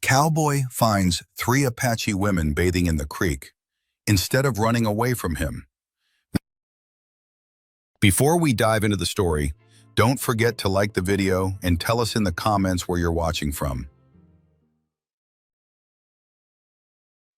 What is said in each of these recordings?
Cowboy finds three Apache women bathing in the creek instead of running away from him. Before we dive into the story, don't forget to like the video and tell us in the comments where you're watching from.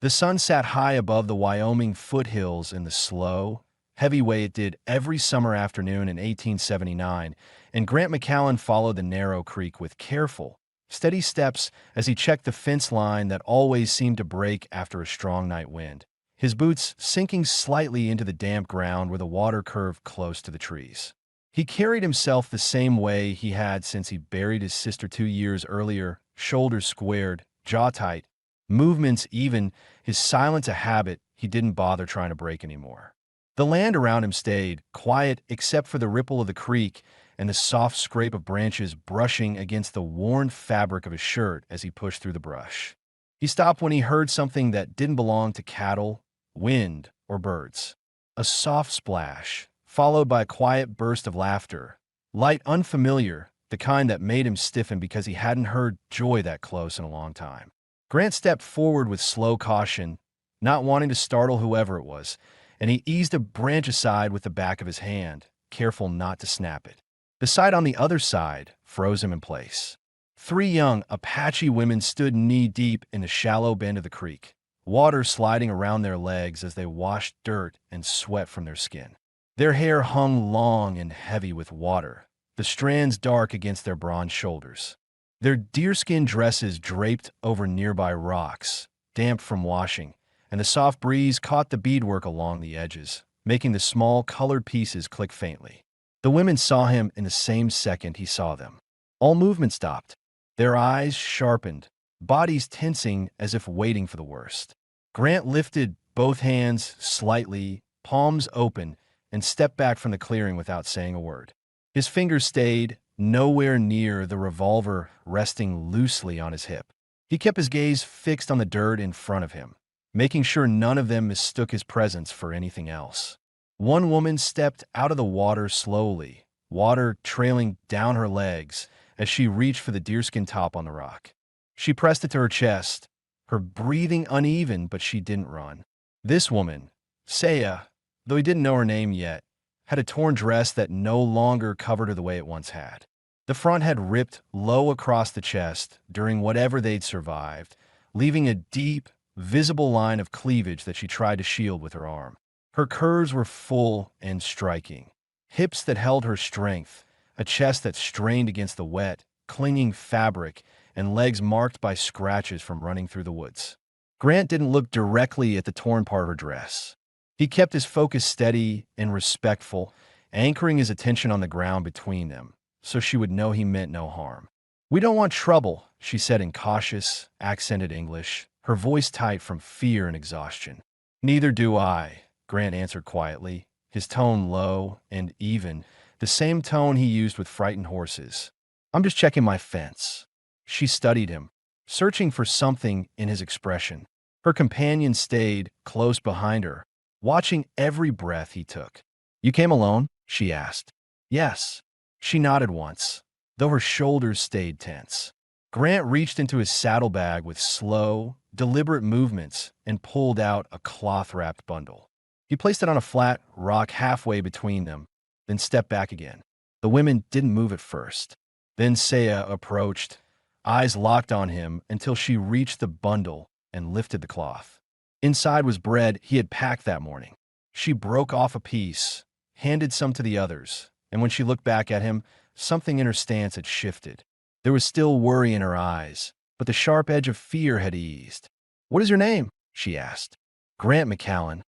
The sun sat high above the Wyoming foothills in the slow, heavy way it did every summer afternoon in 1879, and Grant McCallan followed the narrow creek with careful, steady steps as he checked the fence line that always seemed to break after a strong night wind, his boots sinking slightly into the damp ground where the water curved close to the trees. He carried himself the same way he had since he buried his sister 2 years earlier, shoulders squared, jaw tight, movements even, his silence a habit he didn't bother trying to break anymore. The land around him stayed quiet except for the ripple of the creek and the soft scrape of branches brushing against the worn fabric of his shirt as he pushed through the brush. He stopped when he heard something that didn't belong to cattle, wind, or birds. A soft splash, followed by a quiet burst of laughter, light, unfamiliar, the kind that made him stiffen because he hadn't heard joy that close in a long time. Grant stepped forward with slow caution, not wanting to startle whoever it was, and he eased a branch aside with the back of his hand, careful not to snap it. The sight on the other side froze him in place. Three young Apache women stood knee-deep in the shallow bend of the creek, water sliding around their legs as they washed dirt and sweat from their skin. Their hair hung long and heavy with water, the strands dark against their bronze shoulders. Their deerskin dresses draped over nearby rocks, damp from washing, and the soft breeze caught the beadwork along the edges, making the small colored pieces click faintly. The women saw him in the same second he saw them. All movement stopped. Their eyes sharpened, bodies tensing as if waiting for the worst. Grant lifted both hands slightly, palms open, and stepped back from the clearing without saying a word. His fingers stayed nowhere near the revolver resting loosely on his hip. He kept his gaze fixed on the dirt in front of him, making sure none of them mistook his presence for anything else. One woman stepped out of the water slowly, water trailing down her legs as she reached for the deerskin top on the rock. She pressed it to her chest, her breathing uneven, but she didn't run. This woman, Saya, though he didn't know her name yet, had a torn dress that no longer covered her the way it once had. The front had ripped low across the chest during whatever they'd survived, leaving a deep, visible line of cleavage that she tried to shield with her arm. Her curves were full and striking, hips that held her strength, a chest that strained against the wet, clinging fabric, and legs marked by scratches from running through the woods. Grant didn't look directly at the torn part of her dress. He kept his focus steady and respectful, anchoring his attention on the ground between them, so she would know he meant no harm. "We don't want trouble," she said in cautious, accented English, her voice tight from fear and exhaustion. "Neither do I," Grant answered quietly, his tone low and even, the same tone he used with frightened horses. "I'm just checking my fence." She studied him, searching for something in his expression. Her companion stayed close behind her, watching every breath he took. "You came alone?" she asked. "Yes." She nodded once, though her shoulders stayed tense. Grant reached into his saddlebag with slow, deliberate movements and pulled out a cloth-wrapped bundle. He placed it on a flat rock halfway between them, then stepped back again. The women didn't move at first. Then Saya approached, eyes locked on him until she reached the bundle and lifted the cloth. Inside was bread he had packed that morning. She broke off a piece, handed some to the others, and when she looked back at him, something in her stance had shifted. There was still worry in her eyes, but the sharp edge of fear had eased. "What is your name?" she asked. "Grant McCallan."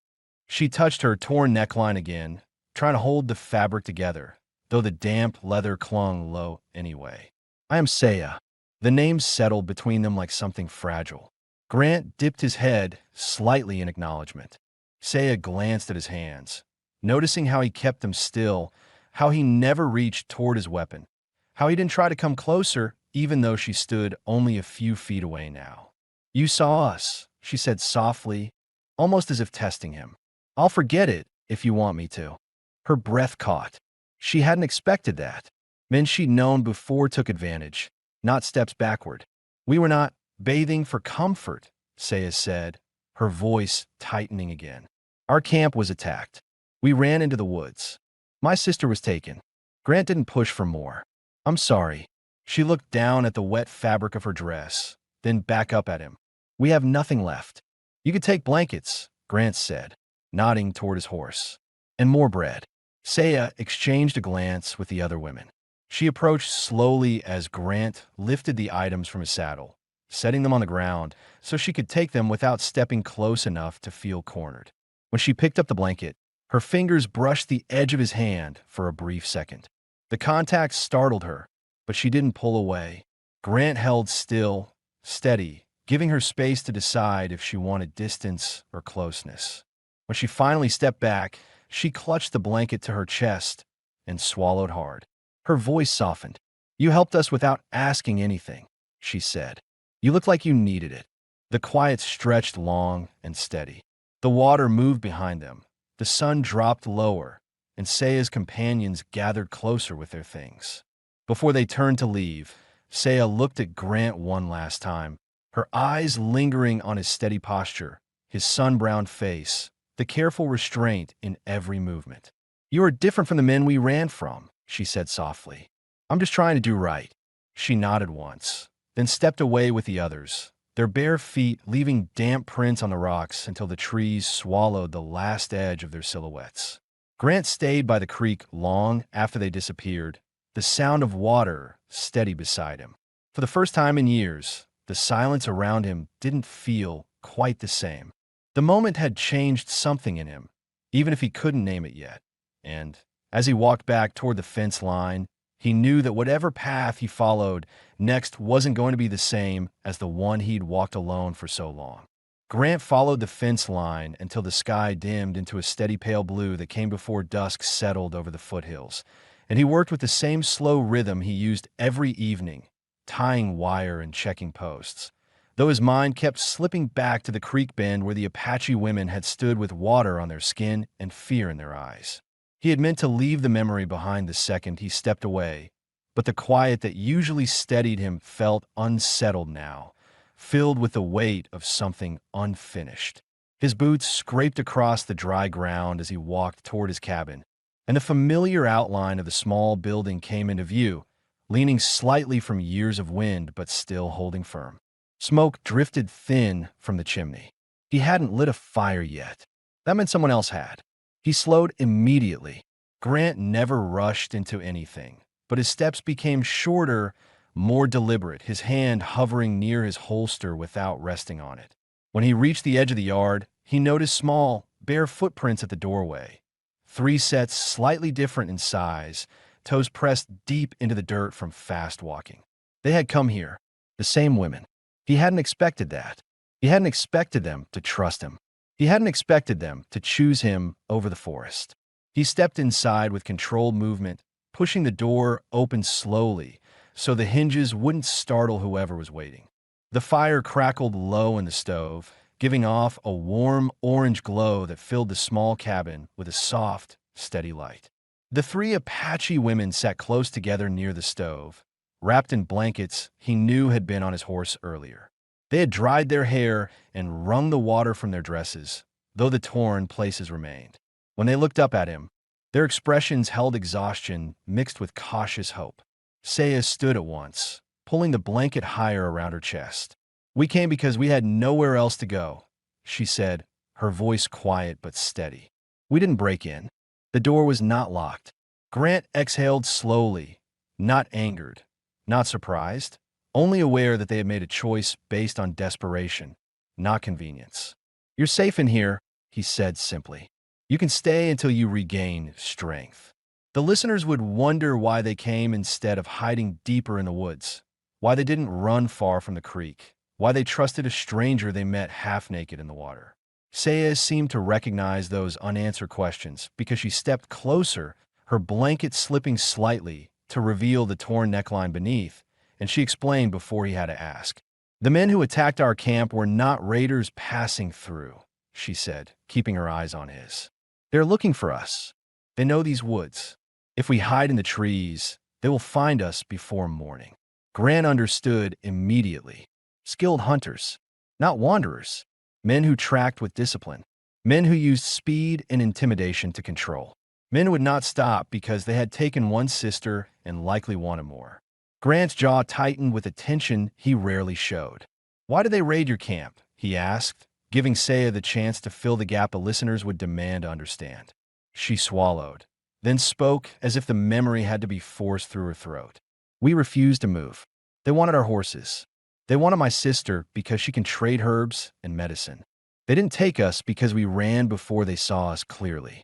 She touched her torn neckline again, trying to hold the fabric together, though the damp leather clung low anyway. "I am Saya." The name settled between them like something fragile. Grant dipped his head slightly in acknowledgement. Saya glanced at his hands, noticing how he kept them still, how he never reached toward his weapon, how he didn't try to come closer even though she stood only a few feet away now. "You saw us," she said softly, almost as if testing him. "I'll forget it if you want me to." Her breath caught. She hadn't expected that. Men she'd known before took advantage, not steps backward. "We were not Bathing for comfort, Saya said, her voice tightening again. Our camp was attacked. We ran into the woods. My sister was taken. Grant didn't push for more. I'm sorry. She looked down at the wet fabric of her dress, then back up at him. We have nothing left. You could take blankets, Grant said, nodding toward his horse. And more bread. Saya exchanged a glance with the other women. She approached slowly as Grant lifted the items from his saddle, setting them on the ground so she could take them without stepping close enough to feel cornered. When she picked up the blanket, her fingers brushed the edge of his hand for a brief second. The contact startled her, but she didn't pull away. Grant held still, steady, giving her space to decide if she wanted distance or closeness. When she finally stepped back, she clutched the blanket to her chest and swallowed hard. Her voice softened. You helped us without asking anything, she said. You looked like you needed it. The quiet stretched long and steady. The water moved behind them. The sun dropped lower, and Saya's companions gathered closer with their things. Before they turned to leave, Saya looked at Grant one last time, her eyes lingering on his steady posture, his sun-browned face, the careful restraint in every movement. You are different from the men we ran from, she said softly. I'm just trying to do right. She nodded once, then stepped away with the others, their bare feet leaving damp prints on the rocks until the trees swallowed the last edge of their silhouettes. Grant stayed by the creek long after they disappeared, the sound of water steady beside him. For the first time in years, the silence around him didn't feel quite the same. The moment had changed something in him, even if he couldn't name it yet. And as he walked back toward the fence line, he knew that whatever path he followed next wasn't going to be the same as the one he'd walked alone for so long. Grant followed the fence line until the sky dimmed into a steady pale blue that came before dusk settled over the foothills, and he worked with the same slow rhythm he used every evening, tying wire and checking posts, though his mind kept slipping back to the creek bend where the Apache women had stood with water on their skin and fear in their eyes. He had meant to leave the memory behind the second he stepped away, but the quiet that usually steadied him felt unsettled now, filled with the weight of something unfinished. His boots scraped across the dry ground as he walked toward his cabin, and the familiar outline of the small building came into view, leaning slightly from years of wind but still holding firm. Smoke drifted thin from the chimney. He hadn't lit a fire yet. That meant someone else had. He slowed immediately. Grant never rushed into anything, but his steps became shorter, more deliberate, his hand hovering near his holster without resting on it. When he reached the edge of the yard, he noticed small, bare footprints at the doorway. 3 sets slightly different in size, toes pressed deep into the dirt from fast walking. They had come here, the same women. He hadn't expected that. He hadn't expected them to trust him. He hadn't expected them to choose him over the forest. He stepped inside with controlled movement, pushing the door open slowly so the hinges wouldn't startle whoever was waiting. The fire crackled low in the stove, giving off a warm orange glow that filled the small cabin with a soft, steady light. The 3 Apache women sat close together near the stove, wrapped in blankets he knew had been on his horse earlier. They had dried their hair and wrung the water from their dresses, though the torn places remained. When they looked up at him, their expressions held exhaustion mixed with cautious hope. Saya stood at once, pulling the blanket higher around her chest. We came because we had nowhere else to go, she said, her voice quiet but steady. We didn't break in. The door was not locked. Grant exhaled slowly, not angered, not surprised, only aware that they had made a choice based on desperation, not convenience. You're safe in here, he said simply. You can stay until you regain strength. The listeners would wonder why they came instead of hiding deeper in the woods, why they didn't run far from the creek, why they trusted a stranger they met half-naked in the water. Saya seemed to recognize those unanswered questions because she stepped closer, her blanket slipping slightly to reveal the torn neckline beneath, and she explained before he had to ask. The men who attacked our camp were not raiders passing through, she said, keeping her eyes on his. They're looking for us. They know these woods. If we hide in the trees, they will find us before morning. Grant understood immediately. skilled hunters, not wanderers, men who tracked with discipline, men who used speed and intimidation to control. Men would not stop because they had taken one sister and likely wanted more. Grant's jaw tightened with a tension he rarely showed. "Why did they raid your camp?" he asked, giving Saya the chance to fill the gap the listeners would demand to understand. She swallowed, then spoke as if the memory had to be forced through her throat. "We refused to move. They wanted our horses. They wanted my sister because she can trade herbs and medicine. They didn't take us because we ran before they saw us clearly."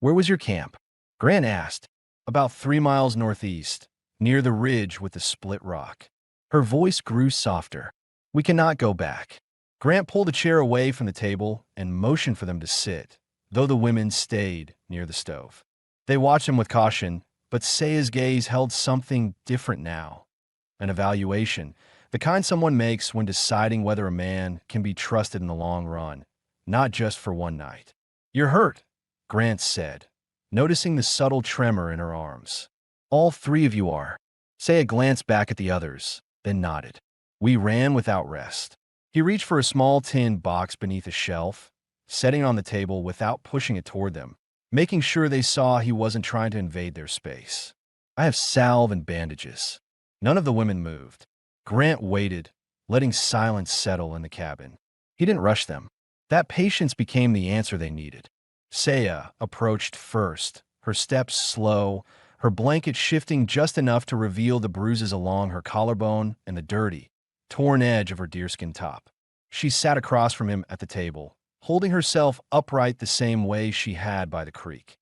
"Where was your camp?" Grant asked. "About 3 miles northeast, near the ridge with the split rock." Her voice grew softer. "We cannot go back." Grant pulled a chair away from the table and motioned for them to sit, though the women stayed near the stove. They watched him with caution, but Saya's gaze held something different now. An evaluation, the kind someone makes when deciding whether a man can be trusted in the long run, not just for one night. "You're hurt," Grant said, noticing the subtle tremor in her arms. "All three of you are." Saya glanced back at the others, then nodded. "We ran without rest." He reached for a small tin box beneath a shelf, setting it on the table without pushing it toward them, making sure they saw he wasn't trying to invade their space. "I have salve and bandages." None of the women moved. Grant waited, letting silence settle in the cabin. He didn't rush them. That patience became the answer they needed. Saya approached first, her steps slow, her blanket shifting just enough to reveal the bruises along her collarbone and the dirty, torn edge of her deerskin top. She sat across from him at the table, holding herself upright the same way she had by the creek,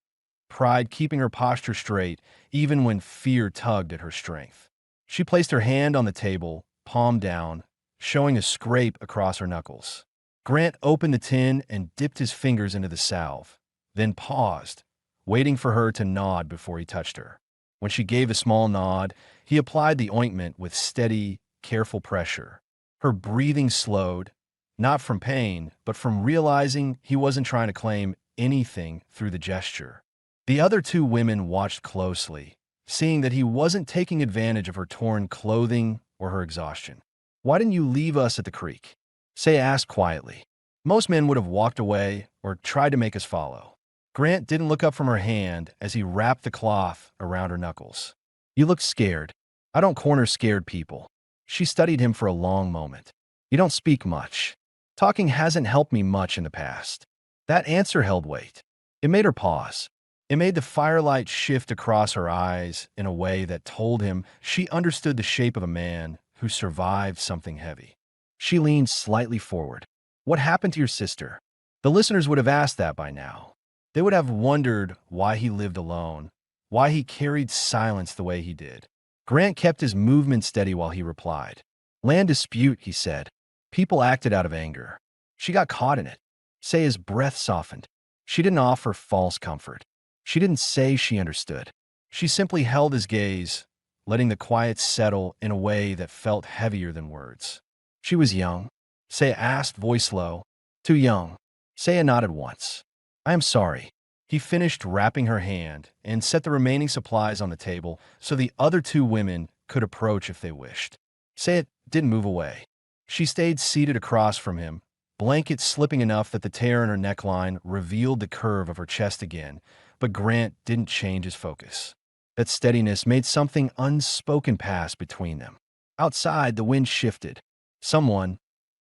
pride keeping her posture straight even when fear tugged at her strength. She placed her hand on the table, palm down, showing a scrape across her knuckles. Grant opened the tin and dipped his fingers into the salve, then paused, waiting for her to nod before he touched her. When she gave a small nod, he applied the ointment with steady, careful pressure. Her breathing slowed, not from pain, but from realizing he wasn't trying to claim anything through the gesture. The other two women watched closely, seeing that he wasn't taking advantage of her torn clothing or her exhaustion. "Why didn't you leave us at the creek?" Saya asked quietly. Most men would have walked away or tried to make us follow. Grant didn't look up from her hand as he wrapped the cloth around her knuckles. "You look scared." "I don't corner scared people." She studied him for a long moment. "You don't speak much." "Talking hasn't helped me much in the past." That answer held weight. It made her pause. It made the firelight shift across her eyes in a way that told him she understood the shape of a man who survived something heavy. She leaned slightly forward. "What happened to your sister?" The listeners would have asked that by now. They would have wondered why he lived alone, why he carried silence the way he did. Grant kept his movement steady while he replied. "Land dispute," he said. "People acted out of anger. She got caught in it." Saya's breath softened. She didn't offer false comfort. She didn't say she understood. She simply held his gaze, letting the quiet settle in a way that felt heavier than words. "She was young?" Saya asked, voice low. "Too young." Saya nodded once. "I am sorry." He finished wrapping her hand and set the remaining supplies on the table so the other two women could approach if they wished. Saya didn't move away. She stayed seated across from him, blanket slipping enough that the tear in her neckline revealed the curve of her chest again, but Grant didn't change his focus. That steadiness made something unspoken pass between them. Outside, the wind shifted. Someone,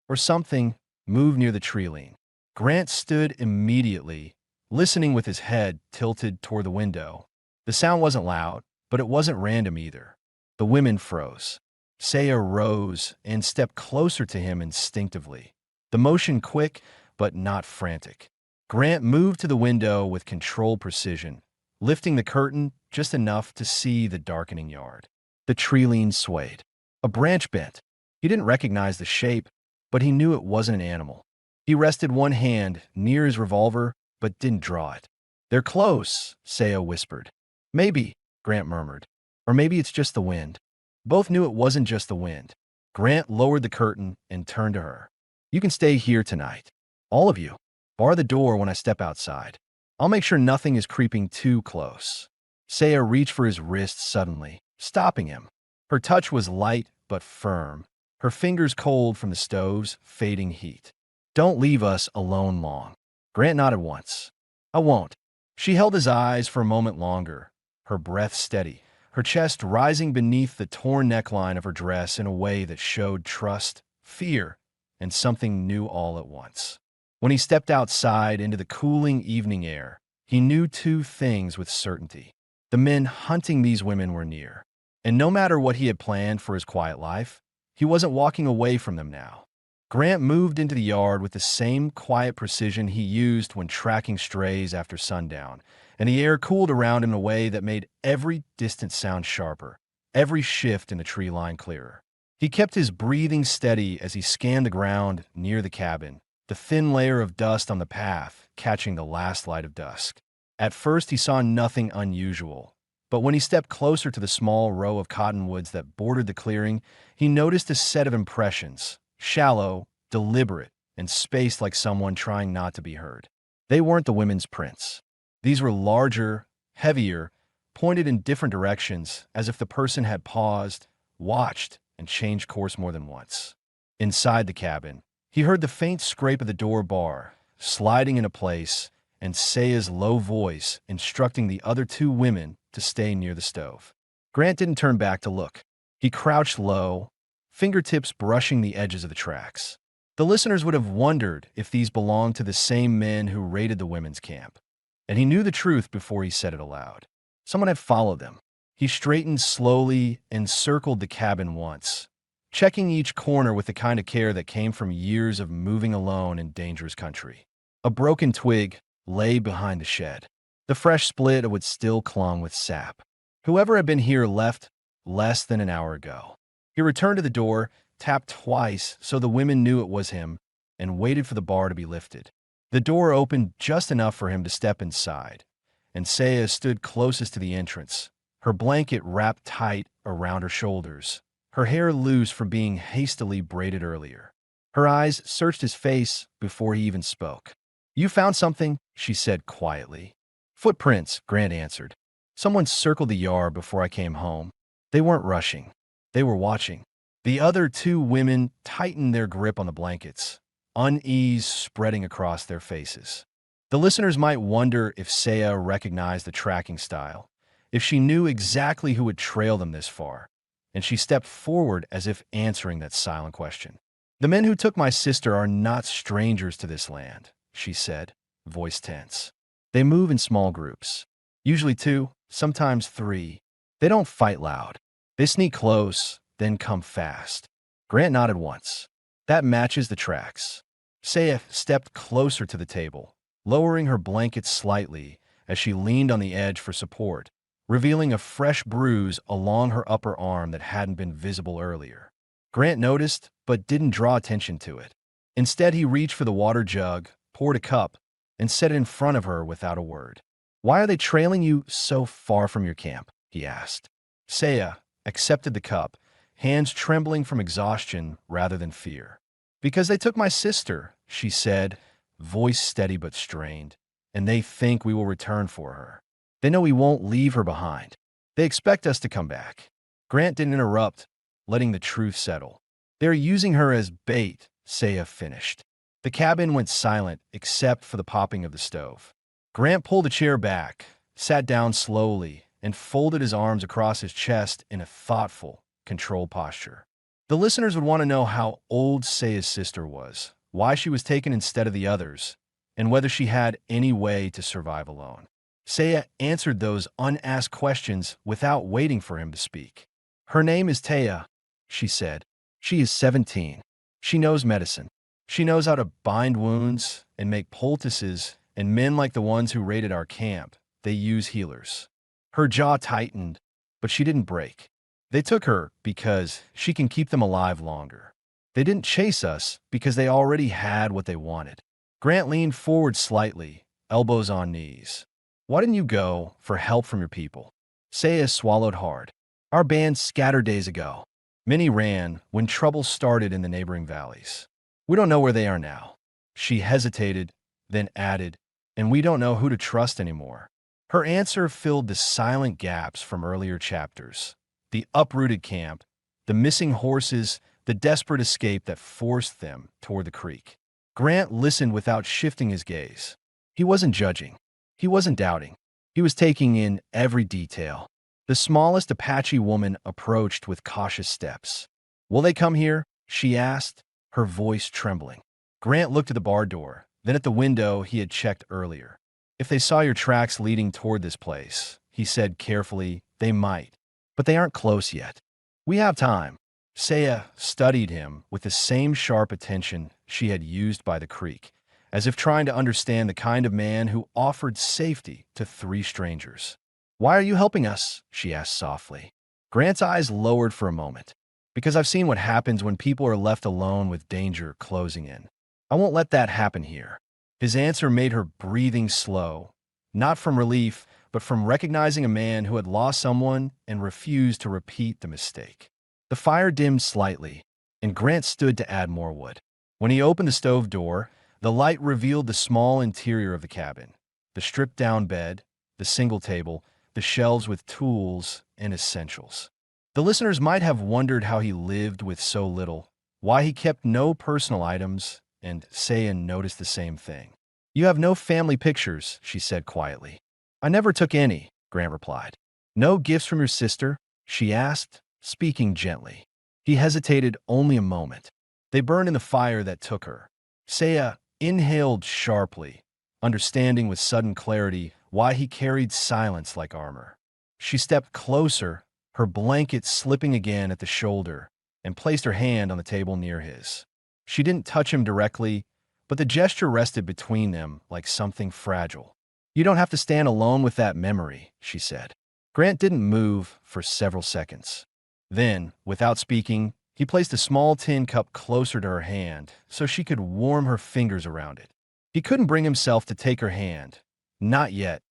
or something, moved near the tree line. Grant stood immediately, listening with his head tilted toward the window. The sound wasn't loud, but it wasn't random either. The women froze. Saya rose and stepped closer to him instinctively, the motion quick but not frantic. Grant moved to the window with controlled precision, lifting the curtain just enough to see the darkening yard. The tree line swayed. A branch bent. He didn't recognize the shape, but he knew it wasn't an animal. He rested one hand near his revolver, but didn't draw it. "They're close," Saya whispered. "Maybe," Grant murmured. "Or maybe it's just the wind." Both knew it wasn't just the wind. Grant lowered the curtain and turned to her. "You can stay here tonight. All of you. Bar the door when I step outside. I'll make sure nothing is creeping too close." Saya reached for his wrist suddenly, stopping him. Her touch was light but firm, her fingers cold from the stove's fading heat. "Don't leave us alone long." Grant nodded once. "I won't." She held his eyes for a moment longer, her breath steady, her chest rising beneath the torn neckline of her dress in a way that showed trust, fear, and something new all at once. When he stepped outside into the cooling evening air, he knew two things with certainty. The men hunting these women were near, and no matter what he had planned for his quiet life, he wasn't walking away from them now. Grant moved into the yard with the same quiet precision he used when tracking strays after sundown, and the air cooled around him in a way that made every distant sound sharper, every shift in the tree line clearer. He kept his breathing steady as he scanned the ground near the cabin, the thin layer of dust on the path catching the last light of dusk. At first he saw nothing unusual, but when he stepped closer to the small row of cottonwoods that bordered the clearing, he noticed a set of impressions, shallow, deliberate, and spaced like someone trying not to be heard. They weren't the women's prints. These were larger, heavier, pointed in different directions, as if the person had paused, watched, and changed course more than once. Inside the cabin, he heard the faint scrape of the door bar, sliding into place, and Saya's low voice instructing the other two women to stay near the stove. Grant didn't turn back to look. He crouched low, fingertips brushing the edges of the tracks. The listeners would have wondered if these belonged to the same men who raided the women's camp. And he knew the truth before he said it aloud. Someone had followed them. He straightened slowly and circled the cabin once, checking each corner with the kind of care that came from years of moving alone in dangerous country. A broken twig lay behind the shed. The fresh split would still clung with sap. Whoever had been here left less than an hour ago. He returned to the door, tapped twice so the women knew it was him, and waited for the bar to be lifted. The door opened just enough for him to step inside, and Saya stood closest to the entrance, her blanket wrapped tight around her shoulders, her hair loose from being hastily braided earlier. Her eyes searched his face before he even spoke. "You found something?" she said quietly. "Footprints," Grant answered. "Someone circled the yard before I came home. They weren't rushing. They were watching." The other two women tightened their grip on the blankets, unease spreading across their faces. The listeners might wonder if Saya recognized the tracking style, if she knew exactly who had trailed them this far, and she stepped forward as if answering that silent question. "The men who took my sister are not strangers to this land," she said, voice tense. "They move in small groups, usually 2, sometimes 3. They don't fight loud. They sneak close, then come fast." Grant nodded once. "That matches the tracks." Saya stepped closer to the table, lowering her blanket slightly as she leaned on the edge for support, revealing a fresh bruise along her upper arm that hadn't been visible earlier. Grant noticed, but didn't draw attention to it. Instead, he reached for the water jug, poured a cup, and set it in front of her without a word. "Why are they trailing you so far from your camp?" he asked. Saya accepted the cup, hands trembling from exhaustion rather than fear. "Because they took my sister," she said, voice steady but strained, "and they think we will return for her. They know we won't leave her behind. They expect us to come back." Grant didn't interrupt, letting the truth settle. "They're using her as bait," Saya finished. The cabin went silent except for the popping of the stove. Grant pulled a chair back, sat down slowly, and folded his arms across his chest in a thoughtful, controlled posture. The listeners would want to know how old Saya's sister was, why she was taken instead of the others, and whether she had any way to survive alone. Saya answered those unasked questions without waiting for him to speak. "Her name is Taya," she said. "She is 17. She knows medicine. She knows how to bind wounds and make poultices, and men like the ones who raided our camp, they use healers." Her jaw tightened, but she didn't break. "They took her because she can keep them alive longer. They didn't chase us because they already had what they wanted." Grant leaned forward slightly, elbows on knees. "Why didn't you go for help from your people?" Saya swallowed hard. "Our band scattered days ago. Many ran when trouble started in the neighboring valleys. We don't know where they are now." She hesitated, then added, "And we don't know who to trust anymore." Her answer filled the silent gaps from earlier chapters. The uprooted camp, the missing horses, the desperate escape that forced them toward the creek. Grant listened without shifting his gaze. He wasn't judging. He wasn't doubting. He was taking in every detail. The smallest Apache woman approached with cautious steps. "Will they come here?" she asked, her voice trembling. Grant looked at the bar door, then at the window he had checked earlier. "If they saw your tracks leading toward this place," he said carefully, "they might. But they aren't close yet. We have time." Saya studied him with the same sharp attention she had used by the creek, as if trying to understand the kind of man who offered safety to three strangers. "Why are you helping us?" she asked softly. Grant's eyes lowered for a moment. "Because I've seen what happens when people are left alone with danger closing in. I won't let that happen here." His answer made her breathing slow, not from relief, but from recognizing a man who had lost someone and refused to repeat the mistake. The fire dimmed slightly, and Grant stood to add more wood. When he opened the stove door, the light revealed the small interior of the cabin, the stripped-down bed, the single table, the shelves with tools and essentials. The listeners might have wondered how he lived with so little, why he kept no personal items, and Saya noticed the same thing. "You have no family pictures," she said quietly. "I never took any," Grant replied. "No gifts from your sister?" she asked, speaking gently. He hesitated only a moment. They burned in the fire that took her. Saya inhaled sharply, understanding with sudden clarity why he carried silence like armor. She stepped closer, her blanket slipping again at the shoulder, and placed her hand on the table near his. She didn't touch him directly, but the gesture rested between them like something fragile. "You don't have to stand alone with that memory," she said. Grant didn't move for several seconds. Then, without speaking, he placed a small tin cup closer to her hand so she could warm her fingers around it. He couldn't bring himself to take her hand. Not yet.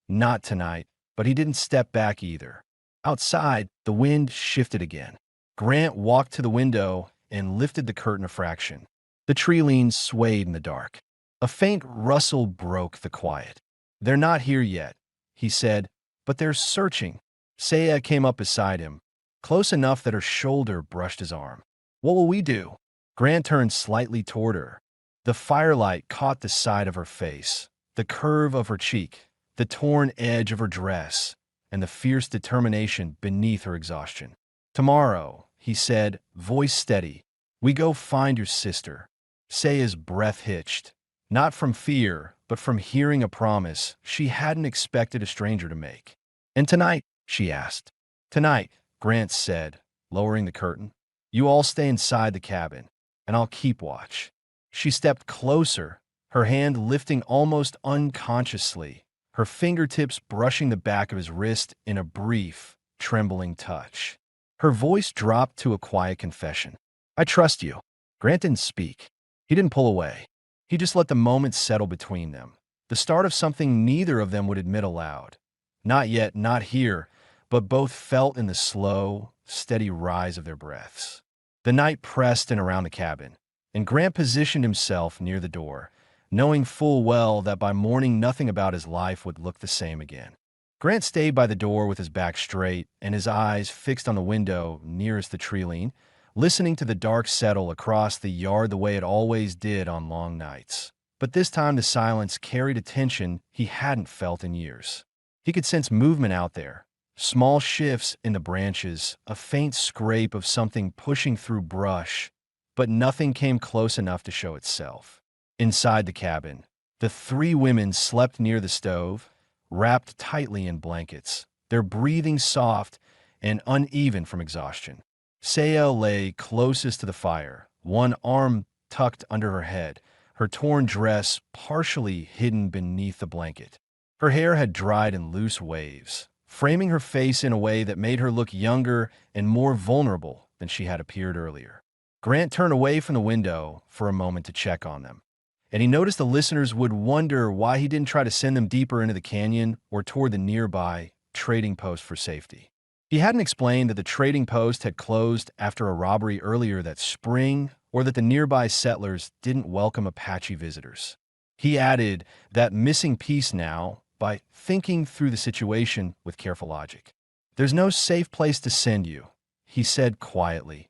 Not tonight. But he didn't step back either. Outside, the wind shifted again. Grant walked to the window and lifted the curtain a fraction. The tree leaves swayed in the dark. A faint rustle broke the quiet. "They're not here yet," he said, "but they're searching." Saya came up beside him, close enough that her shoulder brushed his arm. "What will we do?" Grant turned slightly toward her. The firelight caught the side of her face, the curve of her cheek, the torn edge of her dress, and the fierce determination beneath her exhaustion. "Tomorrow," he said, voice steady, "we go find your sister." Saya's breath hitched, not from fear, but from hearing a promise she hadn't expected a stranger to make. "And tonight?" she asked. "Tonight," Grant said, lowering the curtain. "You all stay inside the cabin, and I'll keep watch." She stepped closer, her hand lifting almost unconsciously, her fingertips brushing the back of his wrist in a brief, trembling touch. Her voice dropped to a quiet confession. "I trust you." Grant didn't speak. He didn't pull away. He just let the moment settle between them, the start of something neither of them would admit aloud. Not yet, not here, but both felt in the slow, steady rise of their breaths. The night pressed in around the cabin, and Grant positioned himself near the door, knowing full well that by morning nothing about his life would look the same again. Grant stayed by the door with his back straight and his eyes fixed on the window nearest the tree line, listening to the dark settle across the yard the way it always did on long nights. But this time the silence carried a tension he hadn't felt in years. He could sense movement out there. Small shifts in the branches, a faint scrape of something pushing through brush, but nothing came close enough to show itself. Inside the cabin, the three women slept near the stove, wrapped tightly in blankets, their breathing soft and uneven from exhaustion. Saya lay closest to the fire, one arm tucked under her head, her torn dress partially hidden beneath the blanket. Her hair had dried in loose waves, framing her face in a way that made her look younger and more vulnerable than she had appeared earlier. Grant turned away from the window for a moment to check on them, and he noticed the listeners would wonder why he didn't try to send them deeper into the canyon or toward the nearby trading post for safety. He hadn't explained that the trading post had closed after a robbery earlier that spring, or that the nearby settlers didn't welcome Apache visitors. He added that missing piece now by thinking through the situation with careful logic. "There's no safe place to send you," he said quietly.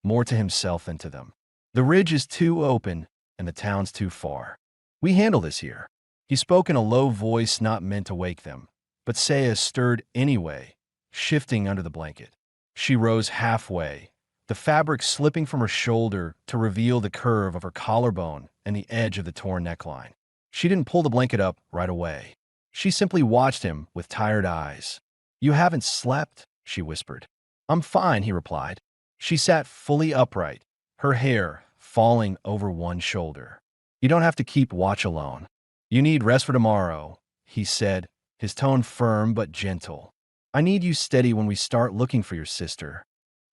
more to himself than to them. The ridge is too open, and the town's too far. We handle this here. He spoke in a low voice not meant to wake them, but Saya stirred anyway, shifting under the blanket. She rose halfway, the fabric slipping from her shoulder to reveal the curve of her collarbone and the edge of the torn neckline. She didn't pull the blanket up right away. She simply watched him with tired eyes. "You haven't slept?" she whispered. "I'm fine," he replied. She sat fully upright, her hair falling over one shoulder. "You don't have to keep watch alone. You need rest for tomorrow," he said, his tone firm but gentle. "I need you steady when we start looking for your sister."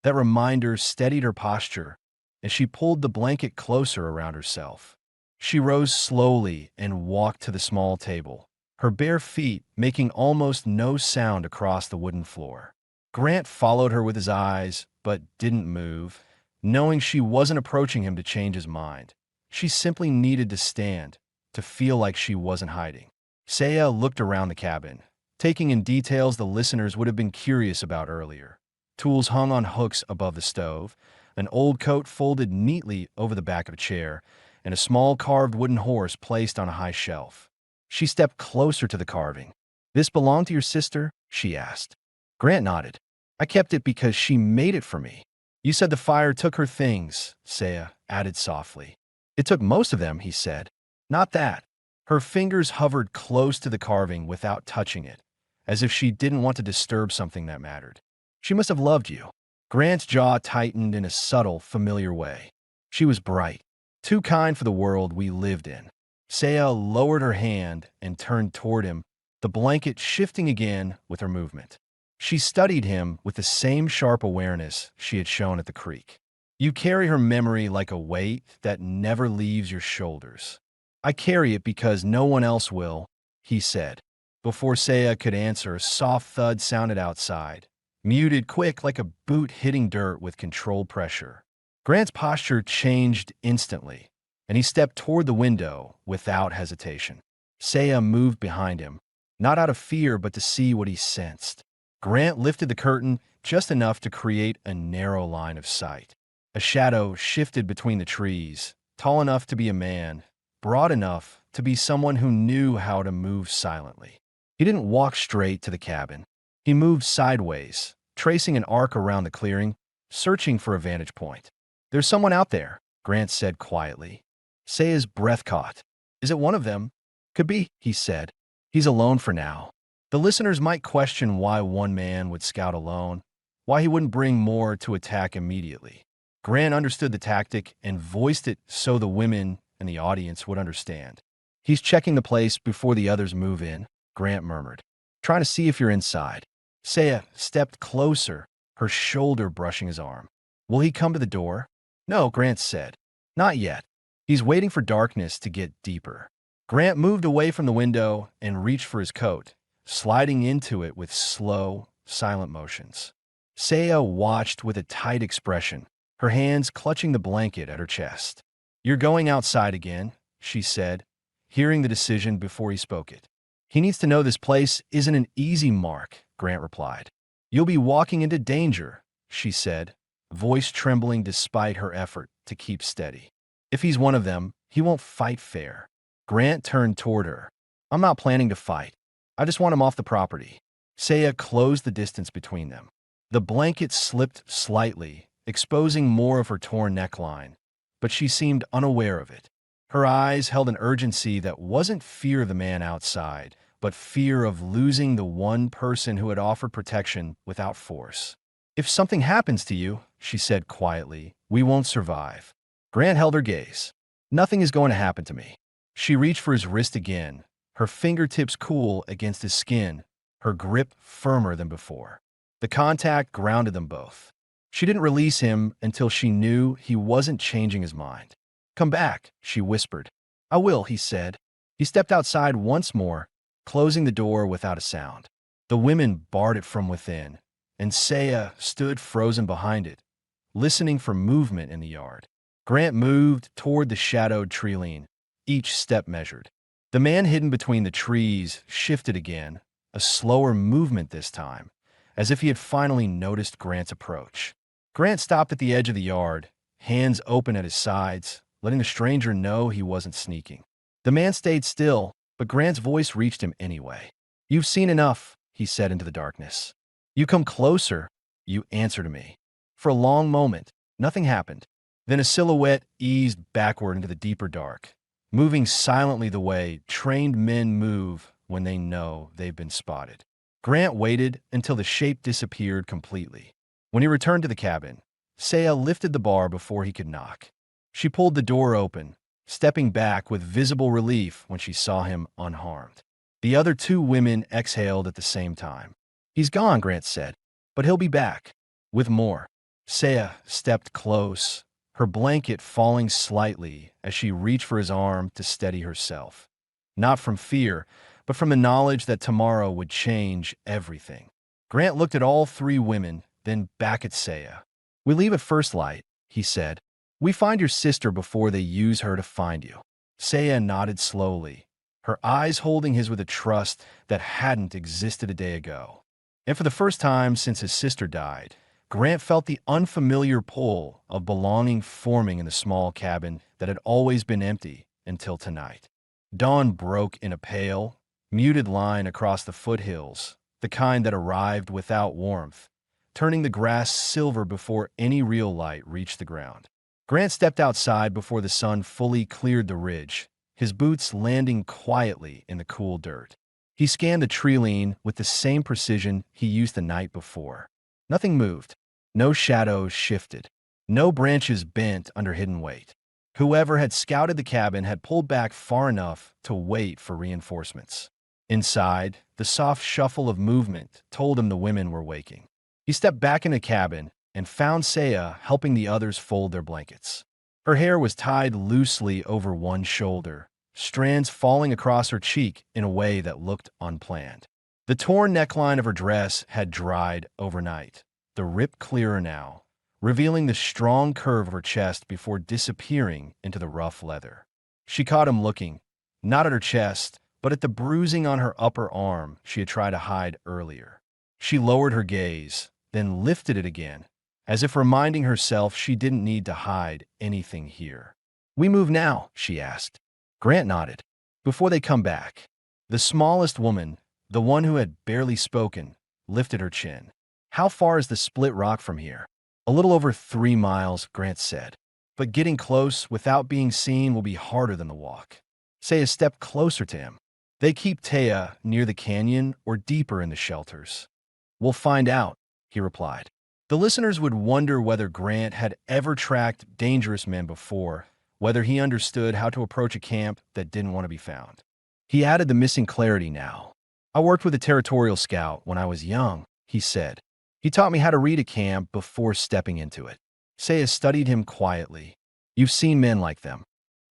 That reminder steadied her posture, and she pulled the blanket closer around herself. She rose slowly and walked to the small table, her bare feet making almost no sound across the wooden floor. Grant followed her with his eyes, but didn't move, knowing she wasn't approaching him to change his mind. She simply needed to stand, to feel like she wasn't hiding. Saya looked around the cabin, taking in details the listeners would have been curious about earlier. Tools hung on hooks above the stove, an old coat folded neatly over the back of a chair, and a small carved wooden horse placed on a high shelf. She stepped closer to the carving. "This belonged to your sister?" she asked. Grant nodded. "I kept it because she made it for me." "You said the fire took her things," Saya added softly. "It took most of them," he said. "Not that." Her fingers hovered close to the carving without touching it, as if she didn't want to disturb something that mattered. "She must have loved you." Grant's jaw tightened in a subtle, familiar way. "She was bright. Too kind for the world we lived in." Saya lowered her hand and turned toward him, the blanket shifting again with her movement. She studied him with the same sharp awareness she had shown at the creek. "You carry her memory like a weight that never leaves your shoulders." "I carry it because no one else will," he said. Before Saya could answer, a soft thud sounded outside, muted quick like a boot hitting dirt with controlled pressure. Grant's posture changed instantly, and he stepped toward the window without hesitation. Saya moved behind him, not out of fear but to see what he sensed. Grant lifted the curtain just enough to create a narrow line of sight. A shadow shifted between the trees, tall enough to be a man, broad enough to be someone who knew how to move silently. He didn't walk straight to the cabin. He moved sideways, tracing an arc around the clearing, searching for a vantage point. "There's someone out there," Grant said quietly. Saya's breath caught. "Is it one of them?" "Could be," he said. "He's alone for now." The listeners might question why one man would scout alone, why he wouldn't bring more to attack immediately. Grant understood the tactic and voiced it so the women and the audience would understand. "He's checking the place before the others move in," Grant murmured. "Trying to see if you're inside." Saya stepped closer, her shoulder brushing his arm. "Will he come to the door?" "No," Grant said. "Not yet. He's waiting for darkness to get deeper." Grant moved away from the window and reached for his coat, sliding into it with slow, silent motions. Saya watched with a tight expression, her hands clutching the blanket at her chest. "You're going outside again," she said, hearing the decision before he spoke it. "He needs to know this place isn't an easy mark," Grant replied. "You'll be walking into danger," she said, voice trembling despite her effort to keep steady. "If he's one of them, he won't fight fair." Grant turned toward her. "I'm not planning to fight. I just want him off the property." Saya closed the distance between them. The blanket slipped slightly, exposing more of her torn neckline, but she seemed unaware of it. Her eyes held an urgency that wasn't fear of the man outside, but fear of losing the one person who had offered protection without force. "If something happens to you," she said quietly, "we won't survive." Grant held her gaze. "Nothing is going to happen to me." She reached for his wrist again, her fingertips cool against his skin, her grip firmer than before. The contact grounded them both. She didn't release him until she knew he wasn't changing his mind. "Come back," she whispered. "I will," he said. He stepped outside once more, closing the door without a sound. The women barred it from within, and Saya stood frozen behind it, listening for movement in the yard. Grant moved toward the shadowed tree-line, each step measured. The man hidden between the trees shifted again, a slower movement this time, as if he had finally noticed Grant's approach. Grant stopped at the edge of the yard, hands open at his sides, letting the stranger know he wasn't sneaking. The man stayed still, but Grant's voice reached him anyway. "You've seen enough," he said into the darkness. "You come closer," you answer to me. For a long moment, nothing happened. Then a silhouette eased backward into the deeper dark, moving silently the way trained men move when they know they've been spotted. Grant waited until the shape disappeared completely. When he returned to the cabin, Saya lifted the bar before he could knock. She pulled the door open, stepping back with visible relief when she saw him unharmed. The other two women exhaled at the same time. "He's gone," Grant said, "but he'll be back with more." Saya stepped close, her blanket falling slightly as she reached for his arm to steady herself. Not from fear, but from the knowledge that tomorrow would change everything. Grant looked at all three women, then back at Saya. "We leave at first light," he said. "We find your sister before they use her to find you." Saya nodded slowly, her eyes holding his with a trust that hadn't existed a day ago. And for the first time since his sister died, Grant felt the unfamiliar pull of belonging forming in the small cabin that had always been empty until tonight. Dawn broke in a pale, muted line across the foothills, the kind that arrived without warmth, turning the grass silver before any real light reached the ground. Grant stepped outside before the sun fully cleared the ridge, his boots landing quietly in the cool dirt. He scanned the tree line with the same precision he used the night before. Nothing moved. No shadows shifted. No branches bent under hidden weight. Whoever had scouted the cabin had pulled back far enough to wait for reinforcements. Inside, the soft shuffle of movement told him the women were waking. He stepped back in the cabin and found Saya helping the others fold their blankets. Her hair was tied loosely over one shoulder, strands falling across her cheek in a way that looked unplanned. The torn neckline of her dress had dried overnight, the rip clearer now, revealing the strong curve of her chest before disappearing into the rough leather. She caught him looking, not at her chest, but at the bruising on her upper arm she had tried to hide earlier. She lowered her gaze, then lifted it again, as if reminding herself she didn't need to hide anything here. "We move now?" she asked. Grant nodded. "Before they come back." The smallest woman, the one who had barely spoken, lifted her chin. "How far is the split rock from here?" "A little over 3 miles, Grant said. "But getting close without being seen will be harder than the walk." Saya stepped closer to him. "They keep Taya near the canyon or deeper in the shelters?" "We'll find out," he replied. The listeners would wonder whether Grant had ever tracked dangerous men before, whether he understood how to approach a camp that didn't want to be found. He added the missing clarity now. "I worked with a territorial scout when I was young," he said. "He taught me how to read a camp before stepping into it." Saya studied him quietly. "You've seen men like them."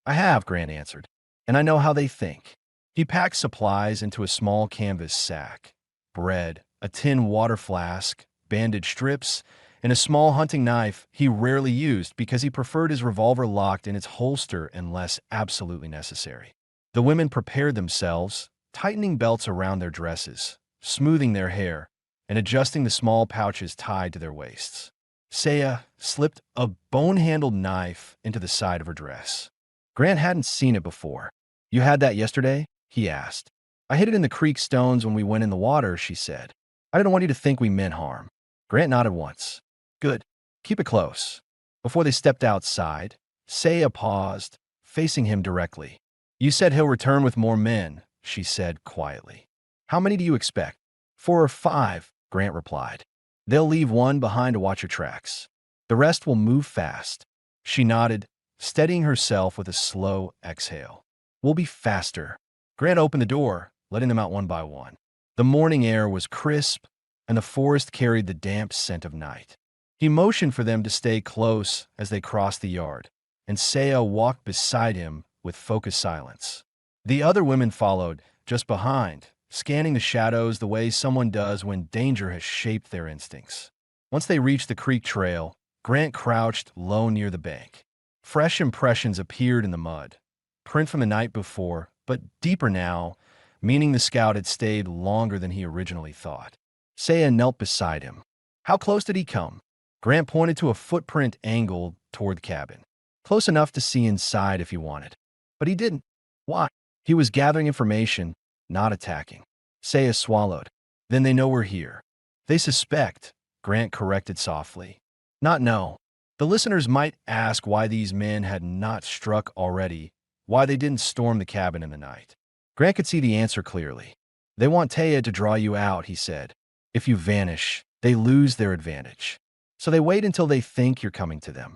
"I have," Grant answered, "and I know how they think." He packed supplies into a small canvas sack. Bread, a tin water flask, bandage strips, and a small hunting knife he rarely used because he preferred his revolver locked in its holster unless absolutely necessary. The women prepared themselves, tightening belts around their dresses, smoothing their hair, and adjusting the small pouches tied to their waists. Saya slipped a bone-handled knife into the side of her dress. Grant hadn't seen it before. "You had that yesterday?" he asked. "I hid it in the creek stones when we went in the water," she said. "I didn't want you to think we meant harm." Grant nodded once. "Good. Keep it close." Before they stepped outside, Saya paused, facing him directly. "You said he'll return with more men," she said quietly. "How many do you expect?" 4 or 5, Grant replied. "They'll leave one behind to watch your tracks. The rest will move fast." She nodded, steadying herself with a slow exhale. "We'll be faster." Grant opened the door, letting them out one by one. The morning air was crisp, and the forest carried the damp scent of night. He motioned for them to stay close as they crossed the yard, and Saya walked beside him with focused silence. The other women followed, just behind, scanning the shadows the way someone does when danger has shaped their instincts. Once they reached the creek trail, Grant crouched low near the bank. Fresh impressions appeared in the mud, print from the night before, but deeper now, meaning the scout had stayed longer than he originally thought. Saya knelt beside him. "How close did he come?" Grant pointed to a footprint angled toward the cabin. Close enough to see inside if he wanted. But he didn't. Why? He was gathering information, not attacking. Saya swallowed. Then they know we're here. They suspect, Grant corrected softly. Not know. The listeners might ask why these men had not struck already, why they didn't storm the cabin in the night. Grant could see the answer clearly. They want Taya to draw you out, he said. If you vanish, they lose their advantage. So they wait until they think you're coming to them.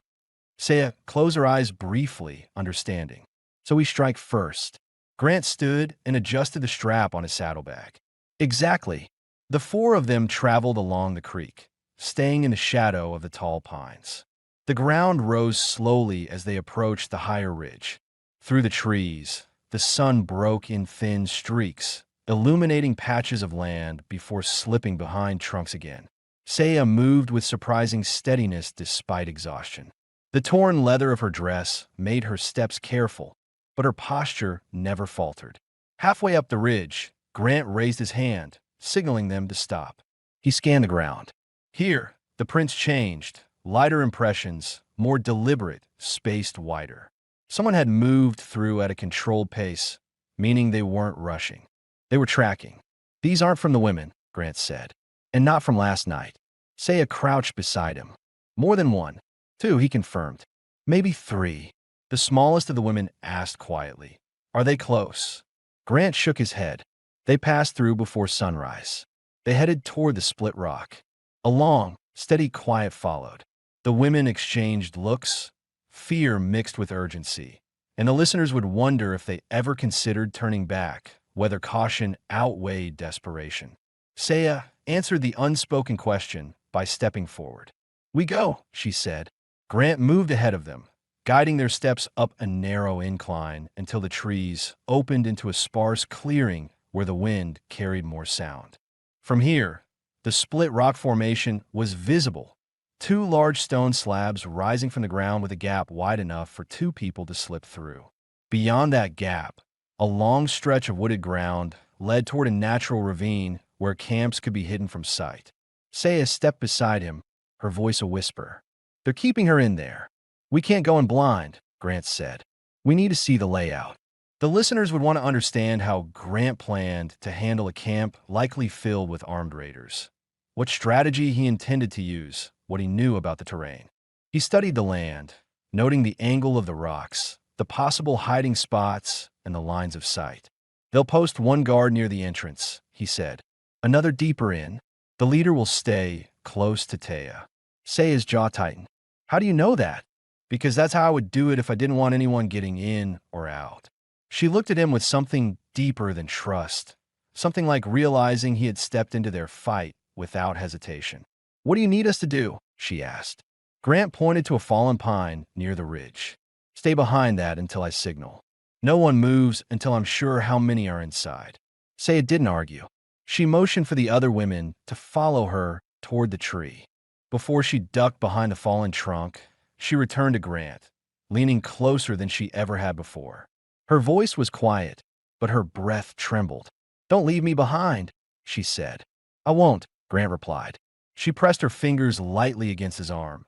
Saya closed her eyes briefly, understanding. So we strike first. Grant stood and adjusted the strap on his saddlebag. Exactly. The four of them traveled along the creek, staying in the shadow of the tall pines. The ground rose slowly as they approached the higher ridge. Through the trees, the sun broke in thin streaks, illuminating patches of land before slipping behind trunks again. Saya moved with surprising steadiness despite exhaustion. The torn leather of her dress made her steps careful, but her posture never faltered. Halfway up the ridge, Grant raised his hand, signaling them to stop. He scanned the ground. Here, the prints changed, lighter impressions, more deliberate, spaced wider. Someone had moved through at a controlled pace, meaning they weren't rushing. They were tracking. These aren't from the women, Grant said, and not from last night. Saya crouched beside him. More than one. Two, he confirmed. Maybe three. The smallest of the women asked quietly, Are they close? Grant shook his head. They passed through before sunrise. They headed toward the split rock. A long, steady quiet followed. The women exchanged looks, fear mixed with urgency, and the listeners would wonder if they ever considered turning back, whether caution outweighed desperation. Saya answered the unspoken question by stepping forward. We go, she said. Grant moved ahead of them, guiding their steps up a narrow incline until the trees opened into a sparse clearing where the wind carried more sound. From here, the split rock formation was visible, two large stone slabs rising from the ground with a gap wide enough for two people to slip through. Beyond that gap, a long stretch of wooded ground led toward a natural ravine where camps could be hidden from sight. Saya stepped beside him, her voice a whisper. They're keeping her in there. We can't go in blind, Grant said. We need to see the layout. The listeners would want to understand how Grant planned to handle a camp likely filled with armed raiders. What strategy he intended to use, what he knew about the terrain. He studied the land, noting the angle of the rocks, the possible hiding spots, and the lines of sight. They'll post one guard near the entrance, he said. Another deeper in. The leader will stay close to Taya. Saya's jaw tightened. How do you know that? Because that's how I would do it if I didn't want anyone getting in or out. She looked at him with something deeper than trust, something like realizing he had stepped into their fight without hesitation. What do you need us to do? She asked. Grant pointed to a fallen pine near the ridge. Stay behind that until I signal. No one moves until I'm sure how many are inside. Saya didn't argue. She motioned for the other women to follow her toward the tree. Before she ducked behind the fallen trunk, she returned to Grant, leaning closer than she ever had before. Her voice was quiet, but her breath trembled. Don't leave me behind, she said. I won't, Grant replied. She pressed her fingers lightly against his arm,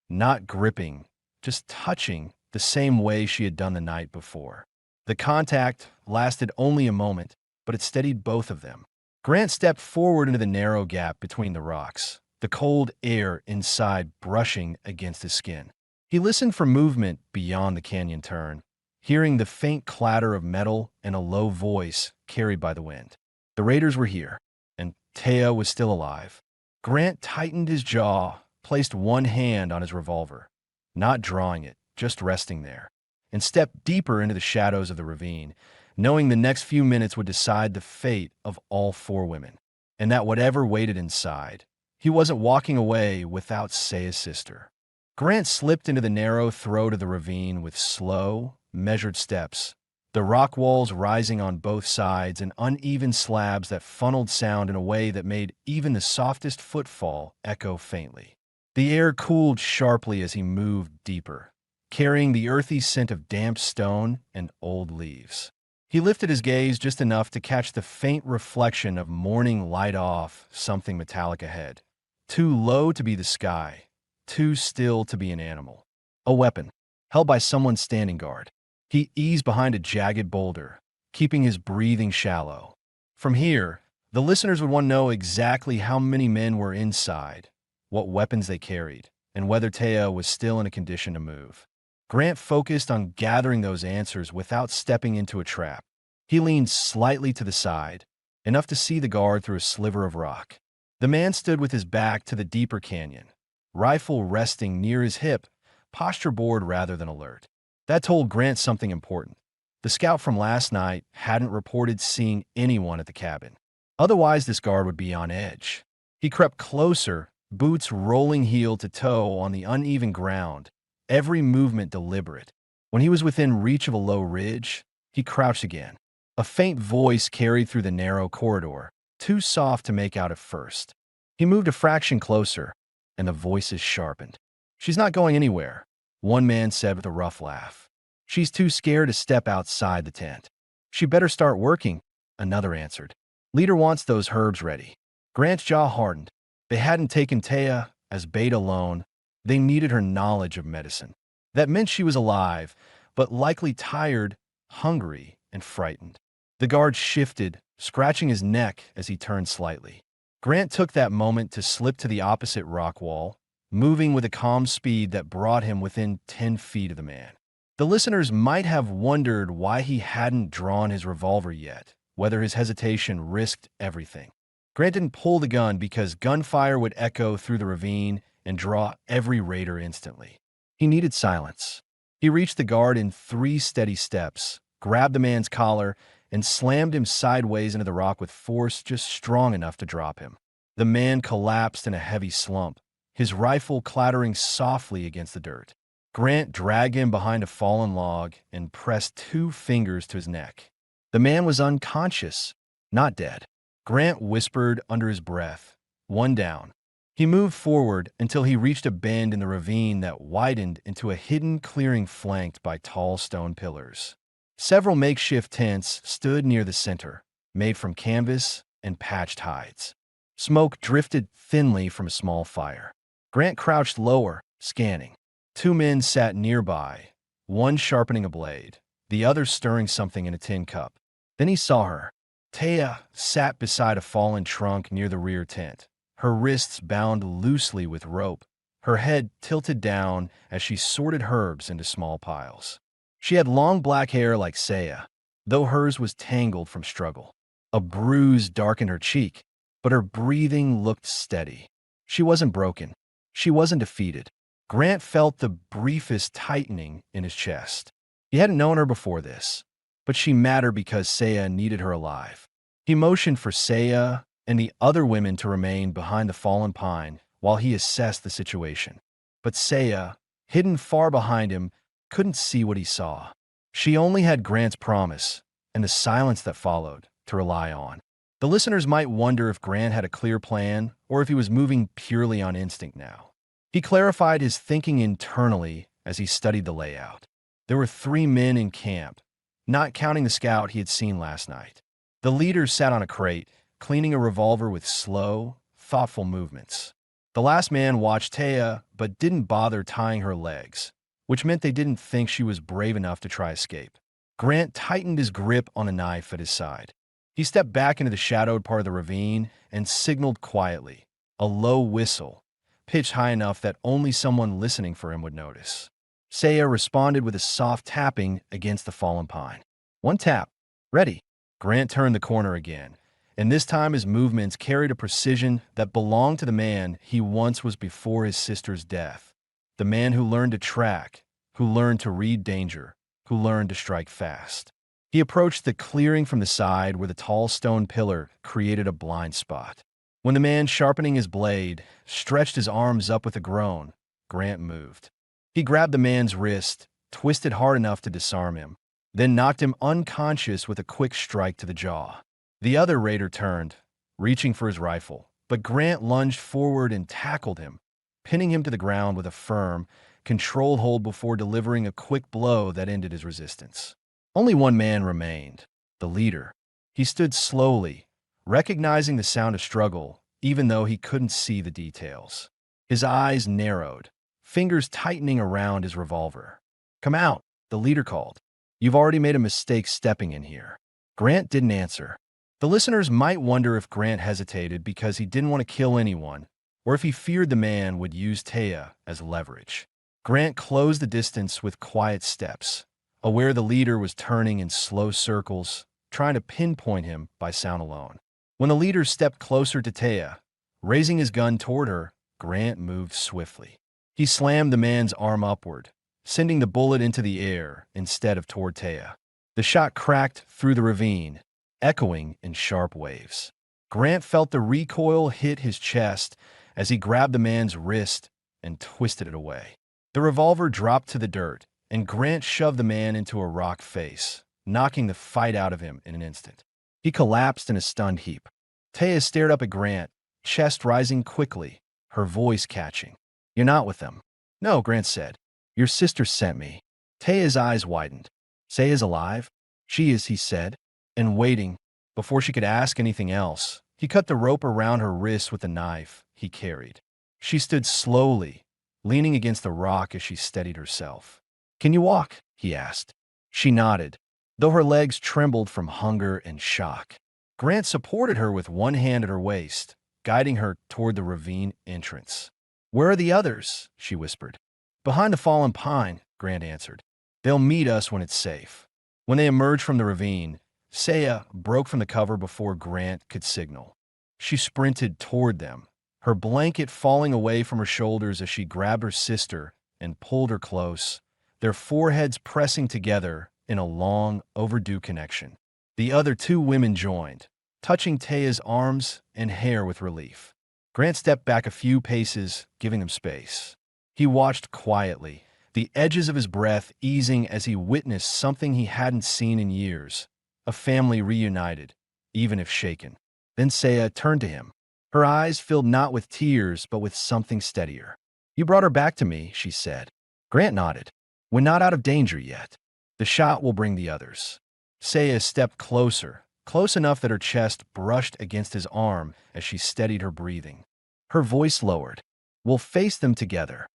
not gripping, just touching the same way she had done the night before. The contact lasted only a moment, but it steadied both of them. Grant stepped forward into the narrow gap between the rocks, the cold air inside brushing against his skin. He listened for movement beyond the canyon turn, hearing the faint clatter of metal and a low voice carried by the wind. The raiders were here, and Taya was still alive. Grant tightened his jaw, placed one hand on his revolver, not drawing it, just resting there, and stepped deeper into the shadows of the ravine, knowing the next few minutes would decide the fate of all four women, and that whatever waited inside, he wasn't walking away without Saya's sister. Grant slipped into the narrow throat of the ravine with slow, measured steps, the rock walls rising on both sides and uneven slabs that funneled sound in a way that made even the softest footfall echo faintly. The air cooled sharply as he moved deeper, carrying the earthy scent of damp stone and old leaves. He lifted his gaze just enough to catch the faint reflection of morning light off something metallic ahead, too low to be the sky, too still to be an animal. A weapon, held by someone standing guard. He eased behind a jagged boulder, keeping his breathing shallow. From here, the listeners would want to know exactly how many men were inside, what weapons they carried, and whether Taya was still in a condition to move. Grant focused on gathering those answers without stepping into a trap. He leaned slightly to the side, enough to see the guard through a sliver of rock. The man stood with his back to the deeper canyon, rifle resting near his hip, posture bored rather than alert. That told Grant something important. The scout from last night hadn't reported seeing anyone at the cabin. Otherwise, this guard would be on edge. He crept closer, boots rolling heel to toe on the uneven ground, every movement deliberate. When he was within reach of a low ridge, he crouched again. A faint voice carried through the narrow corridor, too soft to make out at first. He moved a fraction closer, and the voices sharpened. "She's not going anywhere," one man said with a rough laugh. "She's too scared to step outside the tent." "She better start working," another answered. "Leader wants those herbs ready." Grant's jaw hardened. They hadn't taken Taya as bait alone. They needed her knowledge of medicine. That meant she was alive, but likely tired, hungry, and frightened. The guard shifted, scratching his neck as he turned slightly. Grant took that moment to slip to the opposite rock wall, moving with a calm speed that brought him within 10 feet of the man. The listeners might have wondered why he hadn't drawn his revolver yet, whether his hesitation risked everything. Grant didn't pull the gun because gunfire would echo through the ravine and draw every raider instantly. He needed silence. He reached the guard in 3 steady steps, grabbed the man's collar, and slammed him sideways into the rock with force just strong enough to drop him. The man collapsed in a heavy slump, his rifle clattering softly against the dirt. Grant dragged him behind a fallen log and pressed 2 fingers to his neck. The man was unconscious, not dead. Grant whispered under his breath, "One down." He moved forward until he reached a bend in the ravine that widened into a hidden clearing flanked by tall stone pillars. Several makeshift tents stood near the center, made from canvas and patched hides. Smoke drifted thinly from a small fire. Grant crouched lower, scanning. 2 men sat nearby, one sharpening a blade, the other stirring something in a tin cup. Then he saw her. Taya sat beside a fallen trunk near the rear tent, her wrists bound loosely with rope, her head tilted down as she sorted herbs into small piles. She had long black hair like Saya, though hers was tangled from struggle. A bruise darkened her cheek, but her breathing looked steady. She wasn't broken. She wasn't defeated. Grant felt the briefest tightening in his chest. He hadn't known her before this, but she mattered because Saya needed her alive. He motioned for Saya and the other women to remain behind the fallen pine while he assessed the situation. But Saya, hidden far behind him, couldn't see what he saw. She only had Grant's promise and the silence that followed to rely on. The listeners might wonder if Grant had a clear plan or if he was moving purely on instinct now. He clarified his thinking internally as he studied the layout. There were 3 men in camp, not counting the scout he had seen last night. The leader sat on a crate, cleaning a revolver with slow, thoughtful movements. The last man watched Taya, but didn't bother tying her legs, which meant they didn't think she was brave enough to try escape. Grant tightened his grip on a knife at his side. He stepped back into the shadowed part of the ravine and signaled quietly, a low whistle, pitched high enough that only someone listening for him would notice. Saya responded with a soft tapping against the fallen pine. 1 tap. Ready. Grant turned the corner again, and this time his movements carried a precision that belonged to the man he once was before his sister's death. The man who learned to track, who learned to read danger, who learned to strike fast. He approached the clearing from the side where the tall stone pillar created a blind spot. When the man sharpening his blade stretched his arms up with a groan, Grant moved. He grabbed the man's wrist, twisted hard enough to disarm him, then knocked him unconscious with a quick strike to the jaw. The other raider turned, reaching for his rifle, but Grant lunged forward and tackled him, pinning him to the ground with a firm, controlled hold before delivering a quick blow that ended his resistance. Only 1 man remained, the leader. He stood slowly, recognizing the sound of struggle, even though he couldn't see the details. His eyes narrowed, fingers tightening around his revolver. "Come out," the leader called. "You've already made a mistake stepping in here." Grant didn't answer. The listeners might wonder if Grant hesitated because he didn't want to kill anyone, or if he feared the man would use Taya as leverage. Grant closed the distance with quiet steps, aware the leader was turning in slow circles, trying to pinpoint him by sound alone. When the leader stepped closer to Taya, raising his gun toward her, Grant moved swiftly. He slammed the man's arm upward, sending the bullet into the air instead of toward Taya. The shot cracked through the ravine, echoing in sharp waves. Grant felt the recoil hit his chest as he grabbed the man's wrist and twisted it away. The revolver dropped to the dirt, and Grant shoved the man into a rock face, knocking the fight out of him in an instant. He collapsed in a stunned heap. Taya stared up at Grant, chest rising quickly, her voice catching. "You're not with them." "No," Grant said. "Your sister sent me." Taya's eyes widened. "Saya's alive?" "She is," he said, and waiting, before she could ask anything else, he cut the rope around her wrist with the knife he carried. She stood slowly, leaning against the rock as she steadied herself. "Can you walk?" he asked. She nodded, though her legs trembled from hunger and shock. Grant supported her with one hand at her waist, guiding her toward the ravine entrance. "Where are the others?" she whispered. "Behind the fallen pine," Grant answered. "They'll meet us when it's safe." When they emerged from the ravine, Saya broke from the cover before Grant could signal. She sprinted toward them, her blanket falling away from her shoulders as she grabbed her sister and pulled her close, their foreheads pressing together in a long, overdue connection. The other two women joined, touching Taya's arms and hair with relief. Grant stepped back a few paces, giving them space. He watched quietly, the edges of his breath easing as he witnessed something he hadn't seen in years, a family reunited, even if shaken. Then Saya turned to him. Her eyes filled not with tears, but with something steadier. "You brought her back to me," she said. Grant nodded. "We're not out of danger yet. The shot will bring the others." Saya stepped closer, close enough that her chest brushed against his arm as she steadied her breathing. Her voice lowered. "We'll face them together."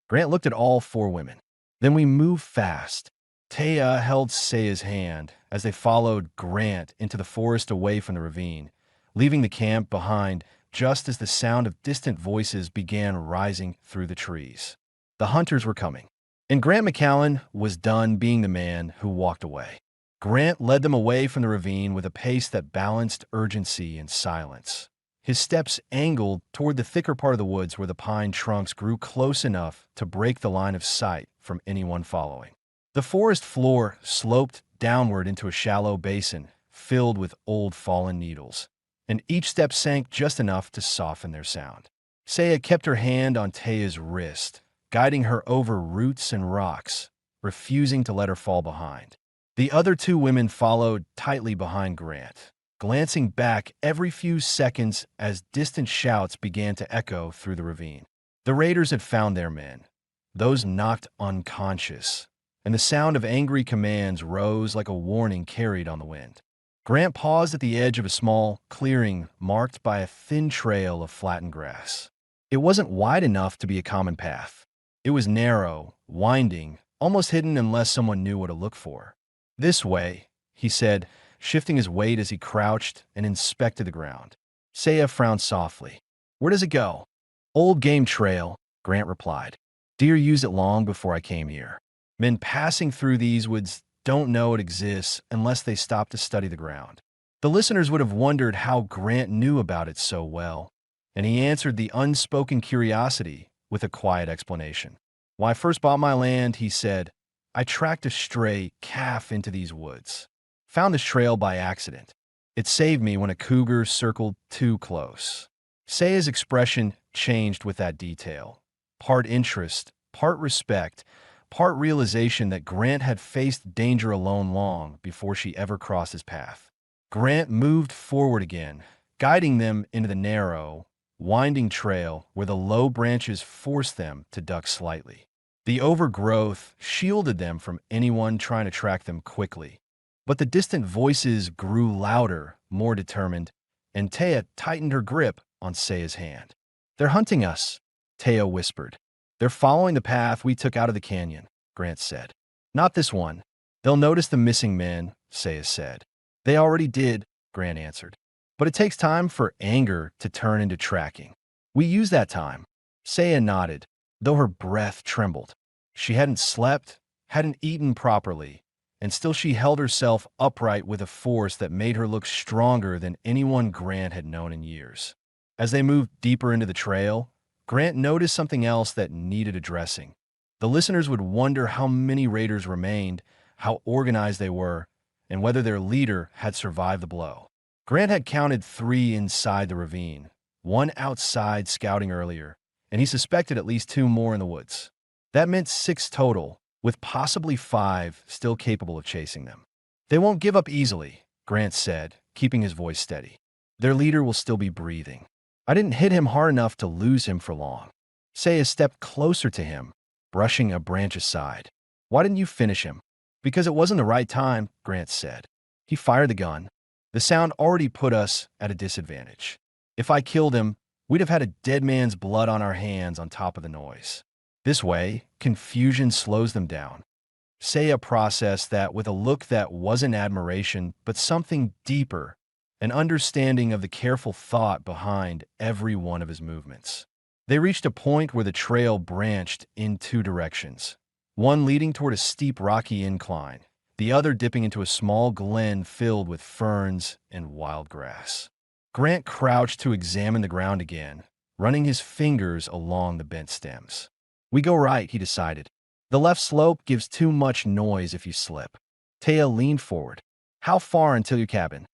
Grant looked at all four women. "Then we move fast." Taya held Saya's hand as they followed Grant into the forest away from the ravine, leaving the camp behind just as the sound of distant voices began rising through the trees. The hunters were coming, and Grant McCallan was done being the man who walked away. Grant led them away from the ravine with a pace that balanced urgency and silence. His steps angled toward the thicker part of the woods where the pine trunks grew close enough to break the line of sight from anyone following. The forest floor sloped downward into a shallow basin filled with old fallen needles, and each step sank just enough to soften their sound. Saya kept her hand on Taya's wrist, guiding her over roots and rocks, refusing to let her fall behind. The other two women followed tightly behind Grant, glancing back every few seconds as distant shouts began to echo through the ravine. The raiders had found their men, those knocked unconscious, and the sound of angry commands rose like a warning carried on the wind. Grant paused at the edge of a small clearing marked by a thin trail of flattened grass. It wasn't wide enough to be a common path. It was narrow, winding, almost hidden unless someone knew what to look for. "This way," he said, shifting his weight as he crouched and inspected the ground. Saya frowned softly. "Where does it go?" "Old game trail," Grant replied. "Deer used it long before I came here. Men passing through these woods don't know it exists unless they stop to study the ground." The listeners would have wondered how Grant knew about it so well, and he answered the unspoken curiosity with a quiet explanation. "When I first bought my land," he said, "I tracked a stray calf into these woods. Found this trail by accident. It saved me when a cougar circled too close." Saya's expression changed with that detail. Part interest, part respect, part realization that Grant had faced danger alone long before she ever crossed his path. Grant moved forward again, guiding them into the narrow, winding trail where the low branches forced them to duck slightly. The overgrowth shielded them from anyone trying to track them quickly. But the distant voices grew louder, more determined, and Taya tightened her grip on Saya's hand. "They're hunting us," Taya whispered. They're following the path we took out of the canyon, Grant said. Not this one. They'll notice the missing men, Saya said. They already did, Grant answered. But it takes time for anger to turn into tracking. We use that time. Saya nodded, though her breath trembled. She hadn't slept, hadn't eaten properly, and still she held herself upright with a force that made her look stronger than anyone Grant had known in years. As they moved deeper into the trail, Grant noticed something else that needed addressing. The listeners would wonder how many raiders remained, how organized they were, and whether their leader had survived the blow. Grant had counted 3 inside the ravine, 1 outside scouting earlier, and he suspected at least 2 more in the woods. That meant 6 total, with possibly 5 still capable of chasing them. They won't give up easily, Grant said, keeping his voice steady. Their leader will still be breathing. I didn't hit him hard enough to lose him for long. Saya stepped closer to him, brushing a branch aside. Why didn't you finish him? Because it wasn't the right time, Grant said. He fired the gun. The sound already put us at a disadvantage. If I killed him, we'd have had a dead man's blood on our hands on top of the noise. This way, confusion slows them down. Saya processed that with a look that wasn't admiration, but something deeper, an understanding of the careful thought behind every one of his movements. They reached a point where the trail branched in 2 directions, one leading toward a steep rocky incline, the other dipping into a small glen filled with ferns and wild grass. Grant crouched to examine the ground again, running his fingers along the bent stems. We go right, he decided. The left slope gives too much noise if you slip. Taya leaned forward. How far until your cabin?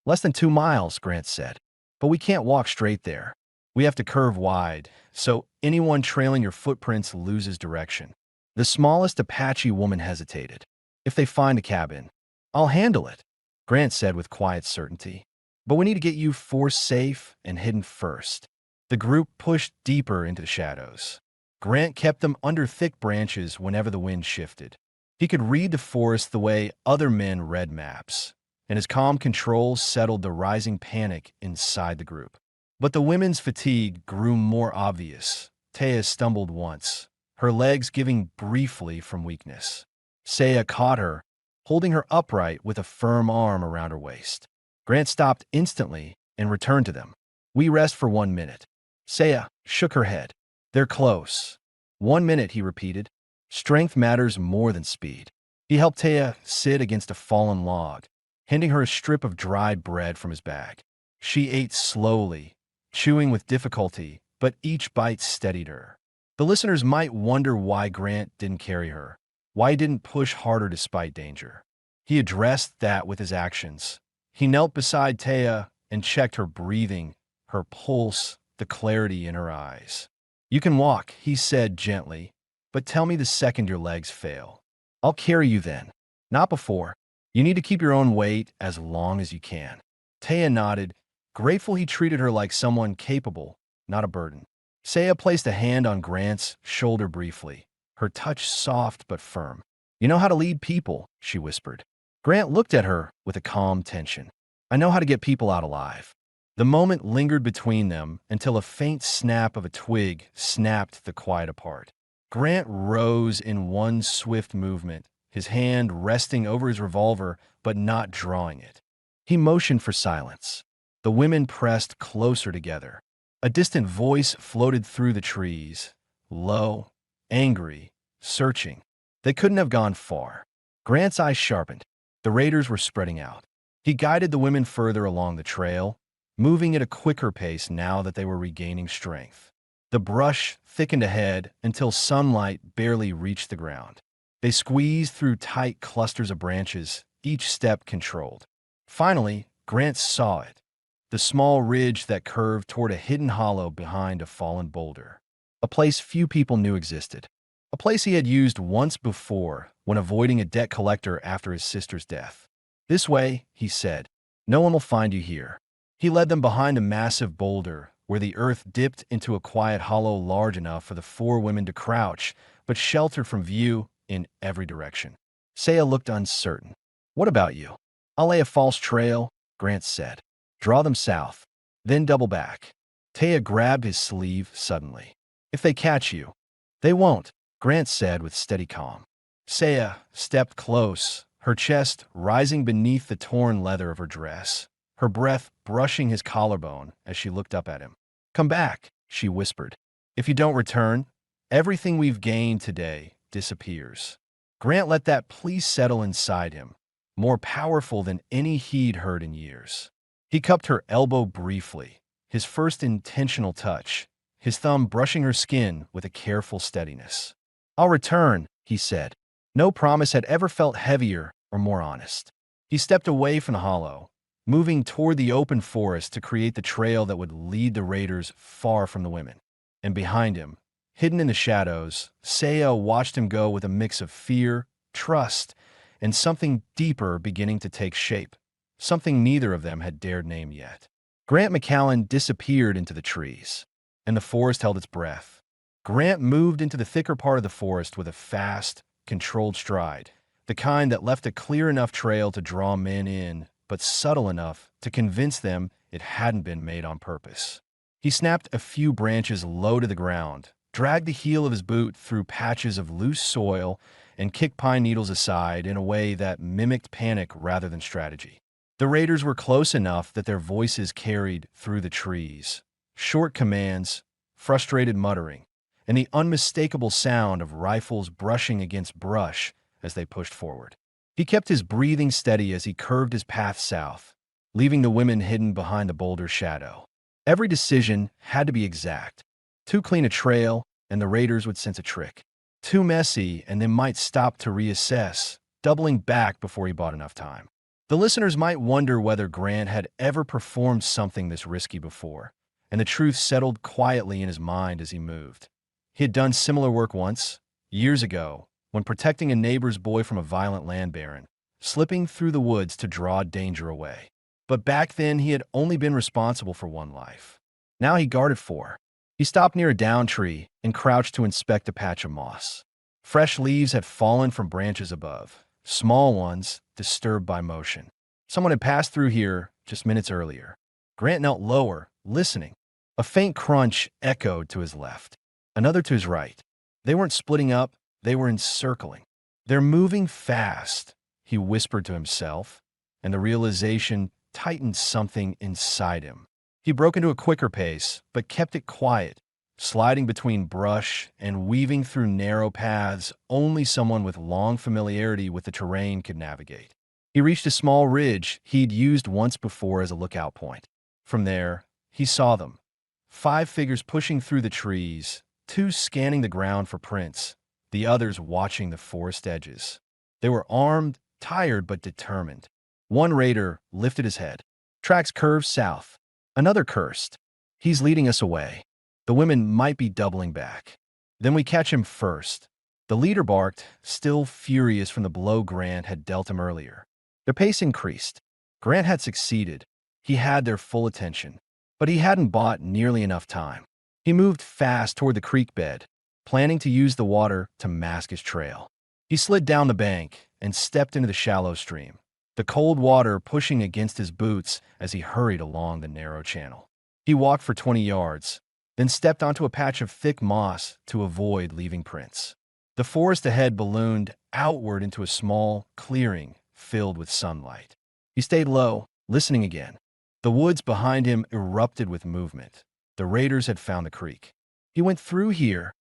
Less than 2 miles, Grant said. But we can't walk straight there. We have to curve wide, so anyone trailing your footprints loses direction. The smallest Apache woman hesitated. If they find a cabin, I'll handle it, Grant said with quiet certainty. But we need to get you 4 safe and hidden first. The group pushed deeper into the shadows. Grant kept them under thick branches whenever the wind shifted. He could read the forest the way other men read maps, and his calm control settled the rising panic inside the group. But the women's fatigue grew more obvious. Taya stumbled once, her legs giving briefly from weakness. Saya caught her, holding her upright with a firm arm around her waist. Grant stopped instantly and returned to them. We rest for 1 minute. Saya shook her head. They're close. 1 minute, he repeated. Strength matters more than speed. He helped Taya sit against a fallen log, handing her a strip of dried bread from his bag. She ate slowly, chewing with difficulty, but each bite steadied her. The listeners might wonder why Grant didn't carry her, why he didn't push harder despite danger. He addressed that with his actions. He knelt beside Taya and checked her breathing, her pulse, the clarity in her eyes. You can walk, he said gently, but tell me the second your legs fail. I'll carry you then. Not before. You need to keep your own weight as long as you can. Taya nodded, grateful he treated her like someone capable, not a burden. Saya placed a hand on Grant's shoulder briefly, her touch soft but firm. You know how to lead people, she whispered. Grant looked at her with a calm tension. I know how to get people out alive. The moment lingered between them until a faint snap of a twig snapped the quiet apart. Grant rose in one swift movement, his hand resting over his revolver but not drawing it. He motioned for silence. The women pressed closer together. A distant voice floated through the trees, low, angry, searching. They couldn't have gone far. Grant's eyes sharpened. The raiders were spreading out. He guided the women further along the trail, moving at a quicker pace now that they were regaining strength. The brush thickened ahead until sunlight barely reached the ground. They squeezed through tight clusters of branches, each step controlled. Finally, Grant saw it, the small ridge that curved toward a hidden hollow behind a fallen boulder. A place few people knew existed. A place he had used once before when avoiding a debt collector after his sister's death. This way, he said, no one will find you here. He led them behind a massive boulder where the earth dipped into a quiet hollow large enough for the 4 women to crouch, but sheltered from view in every direction. Saya looked uncertain. What about you? I'll lay a false trail, Grant said. Draw them south, then double back. Taya grabbed his sleeve suddenly. If they catch you, "They won't," Grant said with steady calm. Saya stepped close, her chest rising beneath the torn leather of her dress, her breath brushing his collarbone as she looked up at him. "Come back," she whispered. "If you don't return, everything we've gained today disappears." Grant let that plea settle inside him, more powerful than any he'd heard in years. He cupped her elbow briefly, his first intentional touch, his thumb brushing her skin with a careful steadiness. "I'll return," he said. No promise had ever felt heavier or more honest. He stepped away from the hollow, moving toward the open forest to create the trail that would lead the raiders far from the women. And behind him, hidden in the shadows, Saya watched him go with a mix of fear, trust, and something deeper beginning to take shape, something neither of them had dared name yet. Grant McCallan disappeared into the trees, and the forest held its breath. Grant moved into the thicker part of the forest with a fast, controlled stride, the kind that left a clear enough trail to draw men in, but subtle enough to convince them it hadn't been made on purpose. He snapped a few branches low to the ground, dragged the heel of his boot through patches of loose soil, and kicked pine needles aside in a way that mimicked panic rather than strategy. The raiders were close enough that their voices carried through the trees. Short commands, frustrated muttering, and the unmistakable sound of rifles brushing against brush as they pushed forward. He kept his breathing steady as he curved his path south, leaving the women hidden behind the boulder's shadow. Every decision had to be exact. Too clean a trail, and the raiders would sense a trick. Too messy, and they might stop to reassess, doubling back before he bought enough time. The listeners might wonder whether Grant had ever performed something this risky before, and the truth settled quietly in his mind as he moved. He had done similar work once, years ago, when protecting a neighbor's boy from a violent land baron, slipping through the woods to draw danger away. But back then, he had only been responsible for one life. Now he guarded four. He stopped near a down tree and crouched to inspect a patch of moss. Fresh leaves had fallen from branches above, small ones disturbed by motion. Someone had passed through here just minutes earlier. Grant knelt lower, listening. A faint crunch echoed to his left, another to his right. They weren't splitting up, they were encircling. "They're moving fast," he whispered to himself, and the realization tightened something inside him. He broke into a quicker pace, but kept it quiet, sliding between brush and weaving through narrow paths only someone with long familiarity with the terrain could navigate. He reached a small ridge he'd used once before as a lookout point. From there, he saw them. 5 figures pushing through the trees, 2 scanning the ground for prints, the others watching the forest edges. They were armed, tired but determined. One raider lifted his head. "Tracks curved south." Another cursed. "He's leading us away. The women might be doubling back. Then we catch him first." The leader barked, still furious from the blow Grant had dealt him earlier. Their pace increased. Grant had succeeded. He had their full attention. But he hadn't bought nearly enough time. He moved fast toward the creek bed, planning to use the water to mask his trail. He slid down the bank and stepped into the shallow stream, the cold water pushing against his boots as he hurried along the narrow channel. He walked for 20 yards, then stepped onto a patch of thick moss to avoid leaving prints. The forest ahead ballooned outward into a small clearing filled with sunlight. He stayed low, listening again. The woods behind him erupted with movement. The raiders had found the creek. He went through here.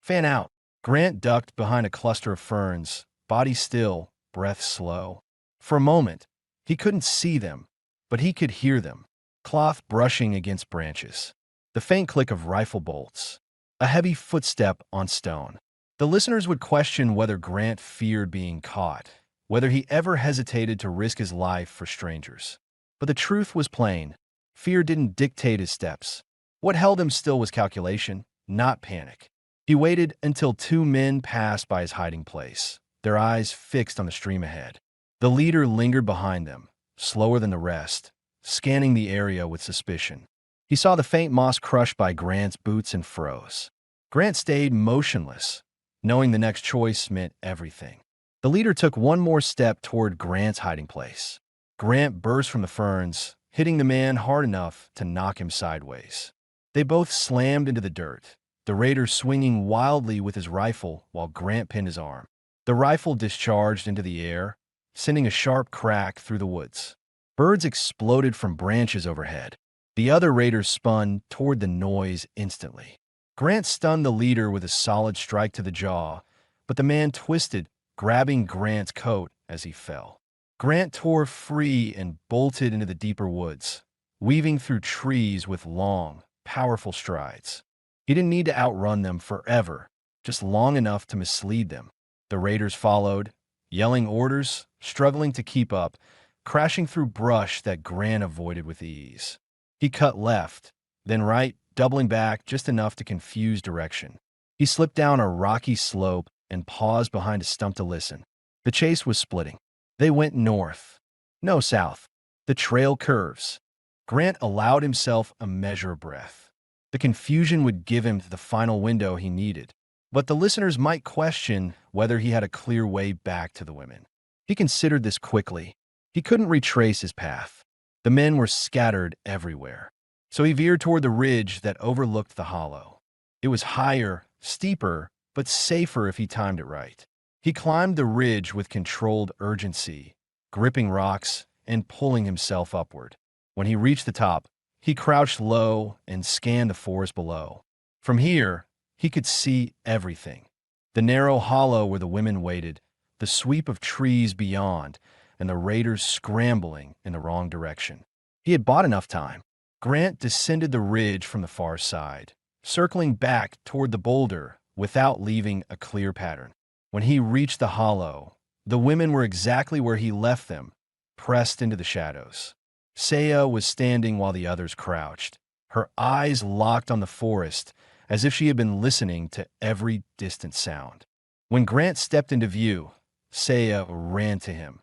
Fan out. Grant ducked behind a cluster of ferns, body still, breath slow. For a moment, he couldn't see them, but he could hear them, cloth brushing against branches, the faint click of rifle bolts, a heavy footstep on stone. The listeners would question whether Grant feared being caught, whether he ever hesitated to risk his life for strangers. But the truth was plain. Fear didn't dictate his steps. What held him still was calculation, not panic. He waited until 2 men passed by his hiding place, their eyes fixed on the stream ahead. The leader lingered behind them, slower than the rest, scanning the area with suspicion. He saw the faint moss crushed by Grant's boots and froze. Grant stayed motionless, knowing the next choice meant everything. The leader took one more step toward Grant's hiding place. Grant burst from the ferns, hitting the man hard enough to knock him sideways. They both slammed into the dirt, the raider swinging wildly with his rifle while Grant pinned his arm. The rifle discharged into the air, sending a sharp crack through the woods. Birds exploded from branches overhead. The other raiders spun toward the noise instantly. Grant stunned the leader with a solid strike to the jaw, but the man twisted, grabbing Grant's coat as he fell. Grant tore free and bolted into the deeper woods, weaving through trees with long, powerful strides. He didn't need to outrun them forever, just long enough to mislead them. The raiders followed, yelling orders, struggling to keep up, crashing through brush that Grant avoided with ease. He cut left, then right, doubling back just enough to confuse direction. He slipped down a rocky slope and paused behind a stump to listen. The chase was splitting. They went north, no south. The trail curves. Grant allowed himself a measure of breath. The confusion would give him the final window he needed. But the listeners might question whether he had a clear way back to the women. He considered this quickly. He couldn't retrace his path. The men were scattered everywhere. So he veered toward the ridge that overlooked the hollow. It was higher, steeper, but safer if he timed it right. He climbed the ridge with controlled urgency, gripping rocks and pulling himself upward. When he reached the top, he crouched low and scanned the forest below. From here, he could see everything. The narrow hollow where the women waited, the sweep of trees beyond, and the raiders scrambling in the wrong direction. He had bought enough time. Grant descended the ridge from the far side, circling back toward the boulder without leaving a clear pattern. When he reached the hollow, the women were exactly where he left them, pressed into the shadows. Saya was standing while the others crouched, her eyes locked on the forest, as if she had been listening to every distant sound. When Grant stepped into view, Saya ran to him.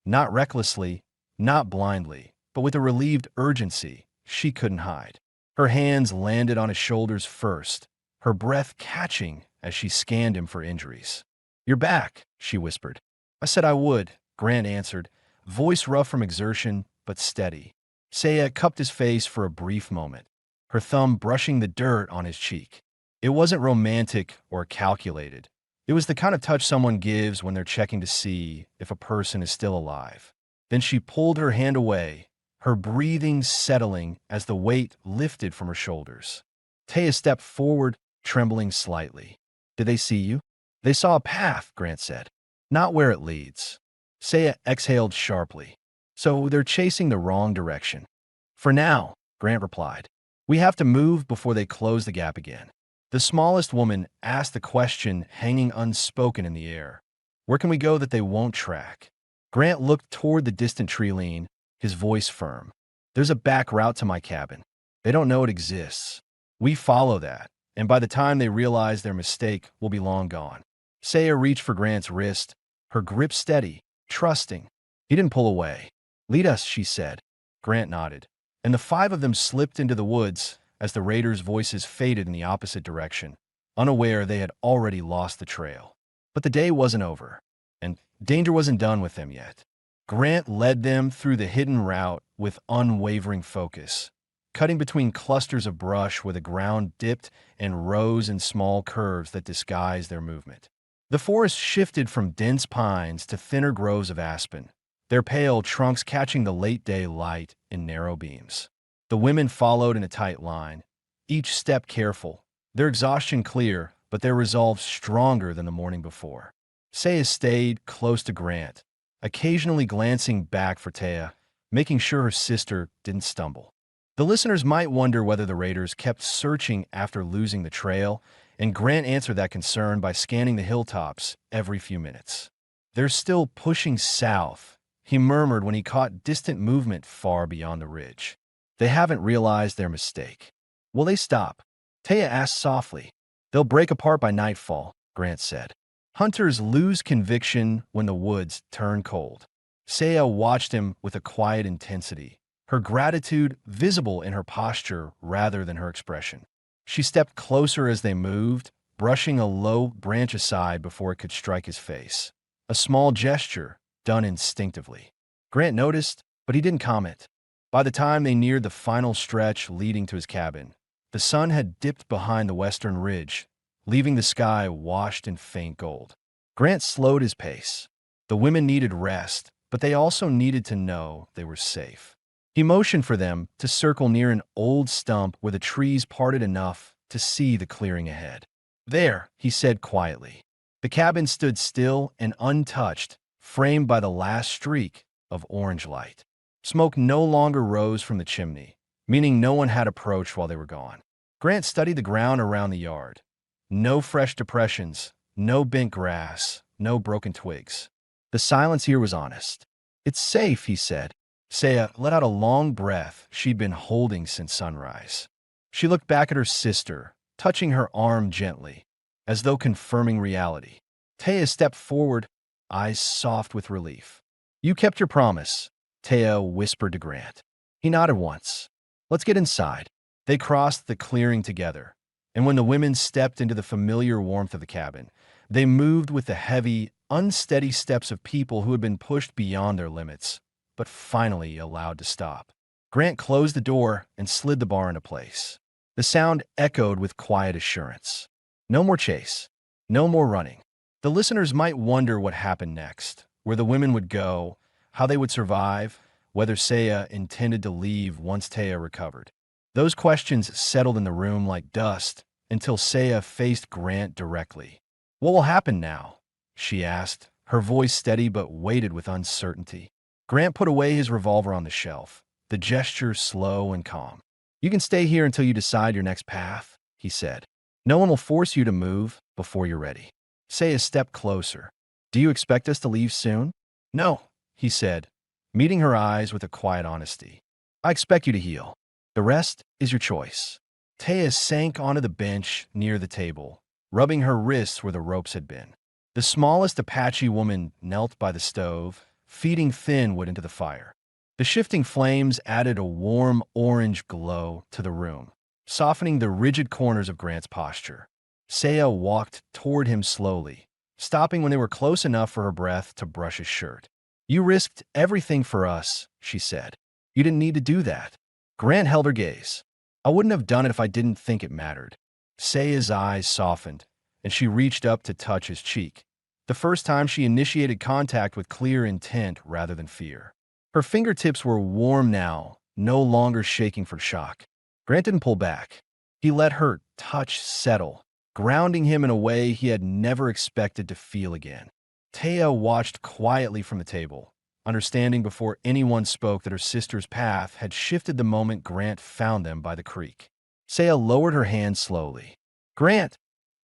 Not recklessly, not blindly, but with a relieved urgency she couldn't hide. Her hands landed on his shoulders first, her breath catching as she scanned him for injuries. "You're back," she whispered. "I said I would," Grant answered, voice rough from exertion but steady. Saya cupped his face for a brief moment, her thumb brushing the dirt on his cheek. It wasn't romantic or calculated. It was the kind of touch someone gives when they're checking to see if a person is still alive. Then she pulled her hand away, her breathing settling as the weight lifted from her shoulders. Taya stepped forward, trembling slightly. "Did they see you?" "They saw a path," Grant said. "Not where it leads." Saya exhaled sharply. "So they're chasing the wrong direction." "For now," Grant replied. "We have to move before they close the gap again." The smallest woman asked the question hanging unspoken in the air. "Where can we go that they won't track?" Grant looked toward the distant tree line, his voice firm. "There's a back route to my cabin. They don't know it exists. We follow that, and by the time they realize their mistake, we'll be long gone." Saya reached for Grant's wrist, her grip steady, trusting. He didn't pull away. "Lead us," she said. Grant nodded, and the five of them slipped into the woods as the raiders' voices faded in the opposite direction, unaware they had already lost the trail. But the day wasn't over, and danger wasn't done with them yet. Grant led them through the hidden route with unwavering focus, cutting between clusters of brush where the ground dipped and rose in small curves that disguised their movement. The forest shifted from dense pines to thinner groves of aspen, their pale trunks catching the late-day light in narrow beams. The women followed in a tight line, each step careful, their exhaustion clear, but their resolve stronger than the morning before. Saya stayed close to Grant, occasionally glancing back for Taya, making sure her sister didn't stumble. The listeners might wonder whether the raiders kept searching after losing the trail, and Grant answered that concern by scanning the hilltops every few minutes. "They're still pushing south," he murmured when he caught distant movement far beyond the ridge. "They haven't realized their mistake." "Will they stop?" Taya asked softly. "They'll break apart by nightfall," Grant said. "Hunters lose conviction when the woods turn cold." Saya watched him with a quiet intensity, her gratitude visible in her posture rather than her expression. She stepped closer as they moved, brushing a low branch aside before it could strike his face. A small gesture, done instinctively. Grant noticed, but he didn't comment. By the time they neared the final stretch leading to his cabin, The sun had dipped behind the western ridge, leaving the sky washed in faint gold. Grant slowed his pace. The women needed rest, but they also needed to know they were safe. He motioned for them to circle near an old stump where the trees parted enough to see the clearing ahead. "There," he said quietly. The cabin stood still and untouched, framed by the last streak of orange light. Smoke no longer rose from the chimney, meaning no one had approached while they were gone. Grant studied the ground around the yard. No fresh depressions, no bent grass, no broken twigs. The silence here was honest. "It's safe," he said. Saya let out a long breath she'd been holding since sunrise. She looked back at her sister, touching her arm gently, as though confirming reality. Taya stepped forward, eyes soft with relief. "You kept your promise," Taya whispered to Grant. He nodded once. "Let's get inside." They crossed the clearing together, and when the women stepped into the familiar warmth of the cabin, they moved with the heavy, unsteady steps of people who had been pushed beyond their limits, but finally allowed to stop. Grant closed the door and slid the bar into place. The sound echoed with quiet assurance. No more chase. No more running. The listeners might wonder what happened next, where the women would go, how they would survive, whether Saya intended to leave once Taya recovered. Those questions settled in the room like dust until Saya faced Grant directly. "What will happen now?" she asked, her voice steady but weighted with uncertainty. Grant put away his revolver on the shelf, the gesture slow and calm. "You can stay here until you decide your next path," he said. "No one will force you to move before you're ready." Saya stepped closer. "Do you expect us to leave soon?" "No," he said, meeting her eyes with a quiet honesty. "I expect you to heal. The rest is your choice." Taya sank onto the bench near the table, rubbing her wrists where the ropes had been. The smallest Apache woman knelt by the stove, feeding thin wood into the fire. The shifting flames added a warm orange glow to the room, softening the rigid corners of Grant's posture. Saya walked toward him slowly, stopping when they were close enough for her breath to brush his shirt. "You risked everything for us," she said. "You didn't need to do that." Grant held her gaze. "I wouldn't have done it if I didn't think it mattered." Saya's eyes softened, and she reached up to touch his cheek. The first time she initiated contact with clear intent rather than fear. Her fingertips were warm now, no longer shaking for shock. Grant didn't pull back. He let her touch settle, grounding him in a way he had never expected to feel again. Taya watched quietly from the table, understanding before anyone spoke that her sister's path had shifted the moment Grant found them by the creek. Saya lowered her hand slowly. "Grant,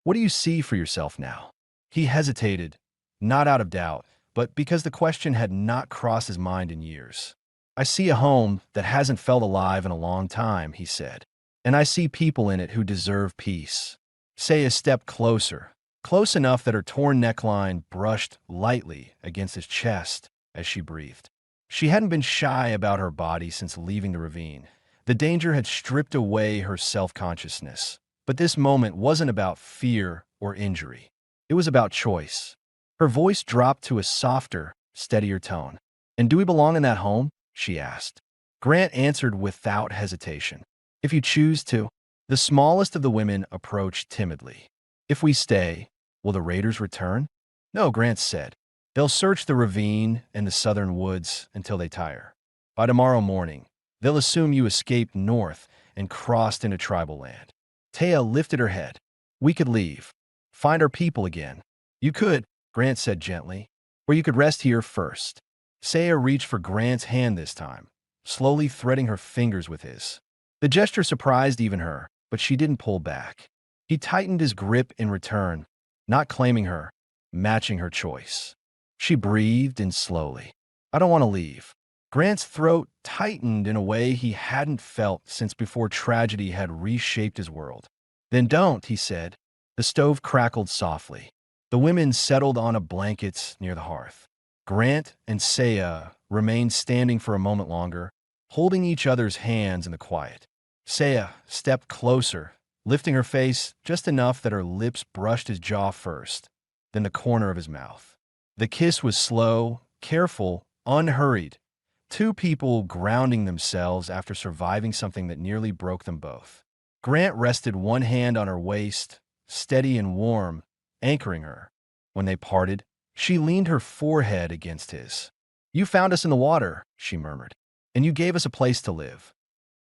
what do you see for yourself now?" He hesitated, not out of doubt, but because the question had not crossed his mind in years. "I see a home that hasn't felt alive in a long time," he said, "and I see people in it who deserve peace." Saya stepped closer, close enough that her torn neckline brushed lightly against his chest as she breathed. She hadn't been shy about her body since leaving the ravine. The danger had stripped away her self-consciousness. But this moment wasn't about fear or injury. It was about choice. Her voice dropped to a softer, steadier tone. "And do we belong in that home?" she asked. Grant answered without hesitation. "If you choose to." The smallest of the women approached timidly. "If we stay, will the raiders return?" "No," Grant said. "They'll search the ravine and the southern woods until they tire. By tomorrow morning, they'll assume you escaped north and crossed into tribal land." Taya lifted her head. "We could leave. Find our people again." "You could," Grant said gently. "Or you could rest here first." Saya reached for Grant's hand this time, slowly threading her fingers with his. The gesture surprised even her, but she didn't pull back. He tightened his grip in return, not claiming her, matching her choice. She breathed in slowly. "I don't want to leave." Grant's throat tightened in a way he hadn't felt since before tragedy had reshaped his world. "Then don't," he said. The stove crackled softly. The women settled onto blankets near the hearth. Grant and Saya remained standing for a moment longer, holding each other's hands in the quiet. Saya stepped closer, lifting her face just enough that her lips brushed his jaw first, then the corner of his mouth. The kiss was slow, careful, unhurried. Two people grounding themselves after surviving something that nearly broke them both. Grant rested one hand on her waist, steady and warm, anchoring her. When they parted, she leaned her forehead against his. "You found us in the water," she murmured, "and you gave us a place to live.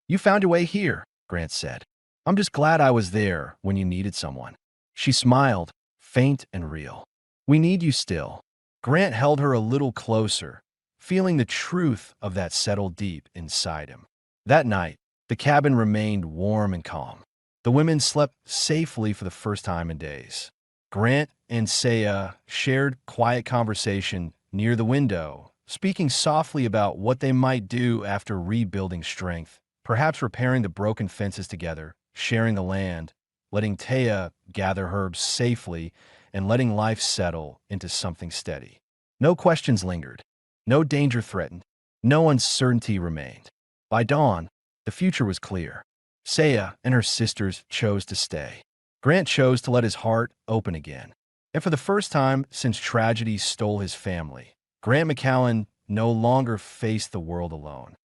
You found your way here," Grant said. "I'm just glad I was there when you needed someone." She smiled, faint and real. "We need you still." Grant held her a little closer, feeling the truth of that settle deep inside him. That night, the cabin remained warm and calm. The women slept safely for the first time in days. Grant and Saya shared quiet conversation near the window, speaking softly about what they might do after rebuilding strength, perhaps repairing the broken fences together, sharing the land, letting Taya gather herbs safely, and letting life settle into something steady. No questions lingered. No danger threatened. No uncertainty remained. By dawn, the future was clear. Saya and her sisters chose to stay. Grant chose to let his heart open again. And for the first time since tragedy stole his family, Grant McCallan no longer faced the world alone.